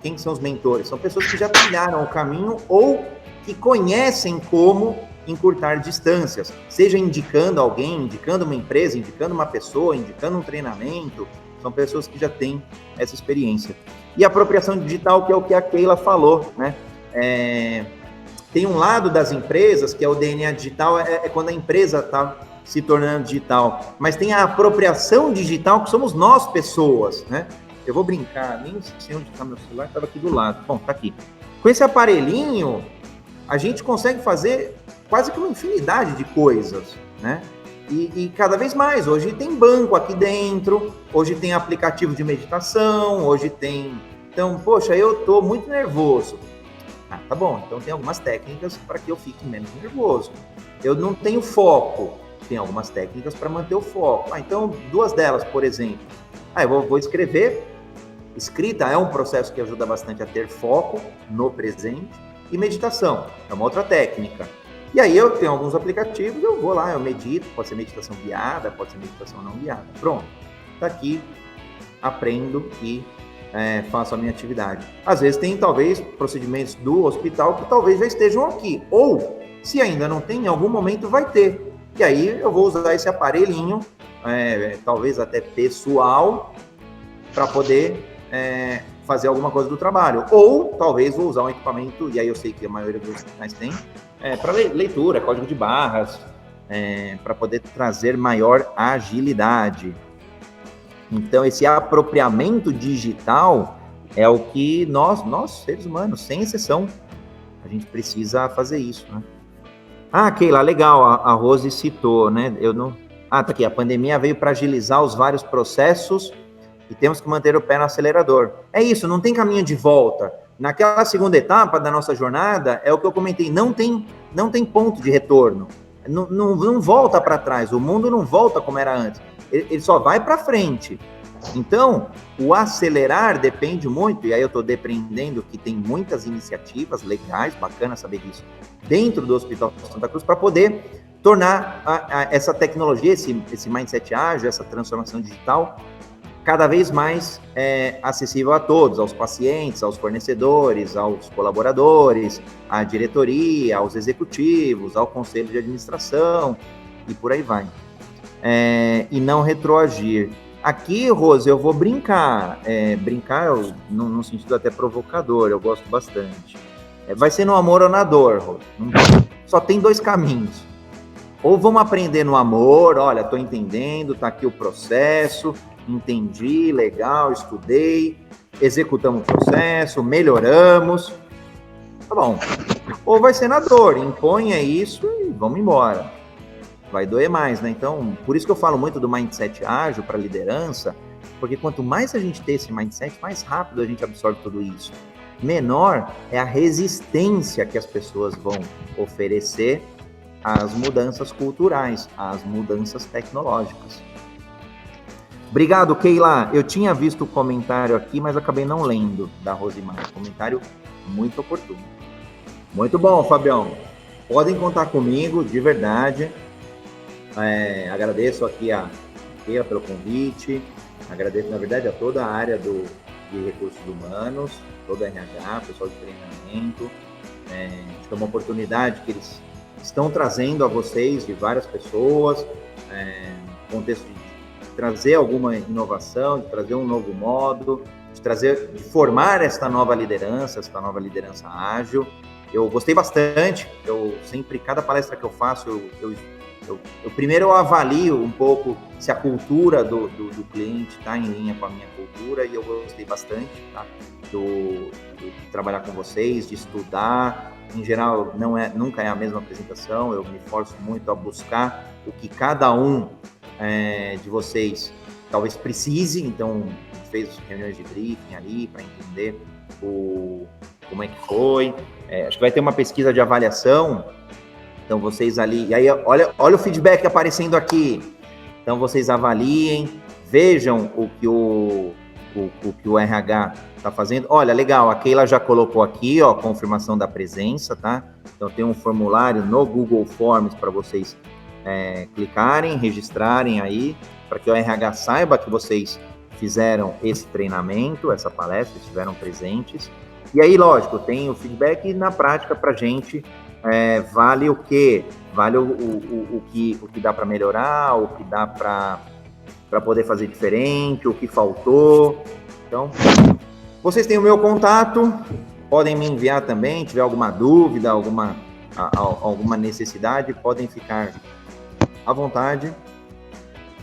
Quem são os mentores? São pessoas que já trilharam o caminho ou que conhecem como encurtar distâncias, seja indicando alguém, indicando uma empresa, indicando uma pessoa, indicando um treinamento. São pessoas que já têm essa experiência. E a apropriação digital, que é o que a Keila falou, né? Tem um lado das empresas, que é o DNA digital, é quando a empresa está se tornando digital, mas tem a apropriação digital, que somos nós, pessoas, né? Eu vou brincar, nem sei onde está meu celular, estava aqui do lado. Bom, tá aqui. Com esse aparelhinho, a gente consegue fazer quase que uma infinidade de coisas, né? E cada vez mais. Hoje tem banco aqui dentro, hoje tem aplicativo de meditação, hoje tem... Então, poxa, eu estou muito nervoso. Tá bom, então tem algumas técnicas para que eu fique menos nervoso. Eu não tenho foco, tem algumas técnicas para manter o foco. Então, 2 delas, por exemplo. Eu vou escrever Escrita é um processo que ajuda bastante a ter foco no presente, e meditação é uma outra técnica. E aí eu tenho alguns aplicativos, eu vou lá, eu medito, pode ser meditação guiada, pode ser meditação não guiada. Pronto, tá aqui, aprendo e faço a minha atividade. Às vezes tem, talvez, procedimentos do hospital que talvez já estejam aqui. Ou, se ainda não tem, em algum momento vai ter. E aí eu vou usar esse aparelhinho, talvez até pessoal, para poder fazer alguma coisa do trabalho. Ou, talvez, vou usar um equipamento, e aí eu sei que a maioria dos hospitais tem, para leitura, código de barras, para poder trazer maior agilidade. Então, esse apropriamento digital é o que nós seres humanos, sem exceção, a gente precisa fazer isso, né? Ah, Keila, legal, a Rose citou, né? Tá aqui, a pandemia veio para agilizar os vários processos e temos que manter o pé no acelerador. É isso, não tem caminho de volta. Naquela segunda etapa da nossa jornada, é o que eu comentei, não tem ponto de retorno. Não volta para trás, o mundo não volta como era antes. Ele só vai para frente. Então, o acelerar depende muito, e aí eu estou depreendendo que tem muitas iniciativas legais, bacana saber disso, dentro do Hospital Santa Cruz, para poder tornar essa tecnologia, esse mindset ágil, essa transformação digital, cada vez mais acessível a todos, aos pacientes, aos fornecedores, aos colaboradores, à diretoria, aos executivos, ao conselho de administração, e por aí vai. E não retroagir. Aqui, Rose, eu vou brincar. Brincar num sentido até provocador, eu gosto bastante. Vai ser no amor ou na dor, Rose. Só tem 2 caminhos. Ou vamos aprender no amor, olha, estou entendendo, está aqui o processo, entendi, legal, estudei, executamos o processo, melhoramos. Tá bom. Ou vai ser na dor, imponha isso e vamos embora. Vai doer mais, né? Então, por isso que eu falo muito do mindset ágil para liderança, porque quanto mais a gente ter esse mindset, mais rápido a gente absorve tudo isso. Menor é a resistência que as pessoas vão oferecer às mudanças culturais, às mudanças tecnológicas. Obrigado, Keila. Eu tinha visto o comentário aqui, mas acabei não lendo, da Rosimar. Comentário muito oportuno. Muito bom, Fabião. Podem contar comigo, de verdade. Agradeço aqui a Keila pelo convite, agradeço, na verdade, a toda a área de recursos humanos, toda a RH, pessoal de treinamento. Acho que é uma oportunidade que eles estão trazendo a vocês, de várias pessoas, contexto de trazer alguma inovação, de trazer um novo modo, de formar esta nova liderança ágil. Eu gostei bastante, cada palestra que eu faço, primeiro eu avalio um pouco se a cultura do cliente está em linha com a minha cultura, e eu gostei bastante, tá? de trabalhar com vocês, de estudar. Em geral, nunca é a mesma apresentação, eu me esforço muito a buscar o que cada um de vocês talvez precise. Então, a gente fez reuniões de briefing ali para entender como é que foi. Acho que vai ter uma pesquisa de avaliação. Então, vocês ali... E aí, olha o feedback aparecendo aqui. Então, vocês avaliem, vejam o que o RH está fazendo. Olha, legal, a Keila já colocou aqui, ó, confirmação da presença, tá? Então, tem um formulário no Google Forms para vocês clicarem, registrarem aí, para que o RH saiba que vocês fizeram esse treinamento, essa palestra, estiveram presentes. E aí, lógico, tem o feedback e na prática para a gente... vale o quê? Vale o que dá para melhorar, o que dá para poder fazer diferente, o que faltou. Então, vocês têm o meu contato, podem me enviar também, tiver alguma dúvida, alguma necessidade, podem ficar à vontade.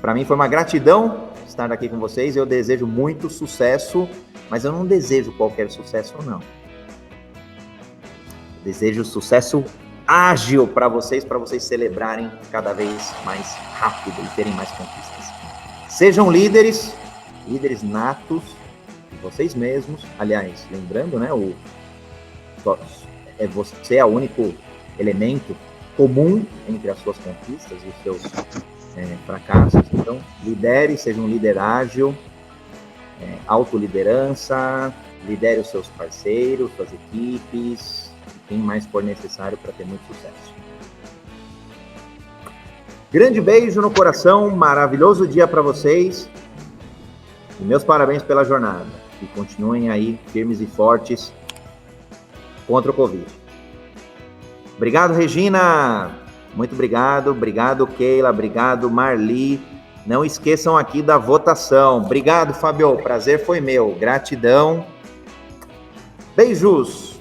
Para mim foi uma gratidão estar aqui com vocês, eu desejo muito sucesso, mas eu não desejo qualquer sucesso, não. Desejo sucesso ágil para vocês celebrarem cada vez mais rápido e terem mais conquistas. Sejam líderes natos de vocês mesmos. Aliás, lembrando, né, você é o único elemento comum entre as suas conquistas e os seus fracassos. Então, lidere, seja um líder ágil, autoliderança, lidere os seus parceiros, suas equipes, quem mais for necessário para ter muito sucesso. Grande beijo no coração, maravilhoso dia para vocês e meus parabéns pela jornada. E continuem aí firmes e fortes contra o Covid. Obrigado, Regina. Muito obrigado. Obrigado, Keila. Obrigado, Marli. Não esqueçam aqui da votação. Obrigado, Fabio. O prazer foi meu. Gratidão. Beijos.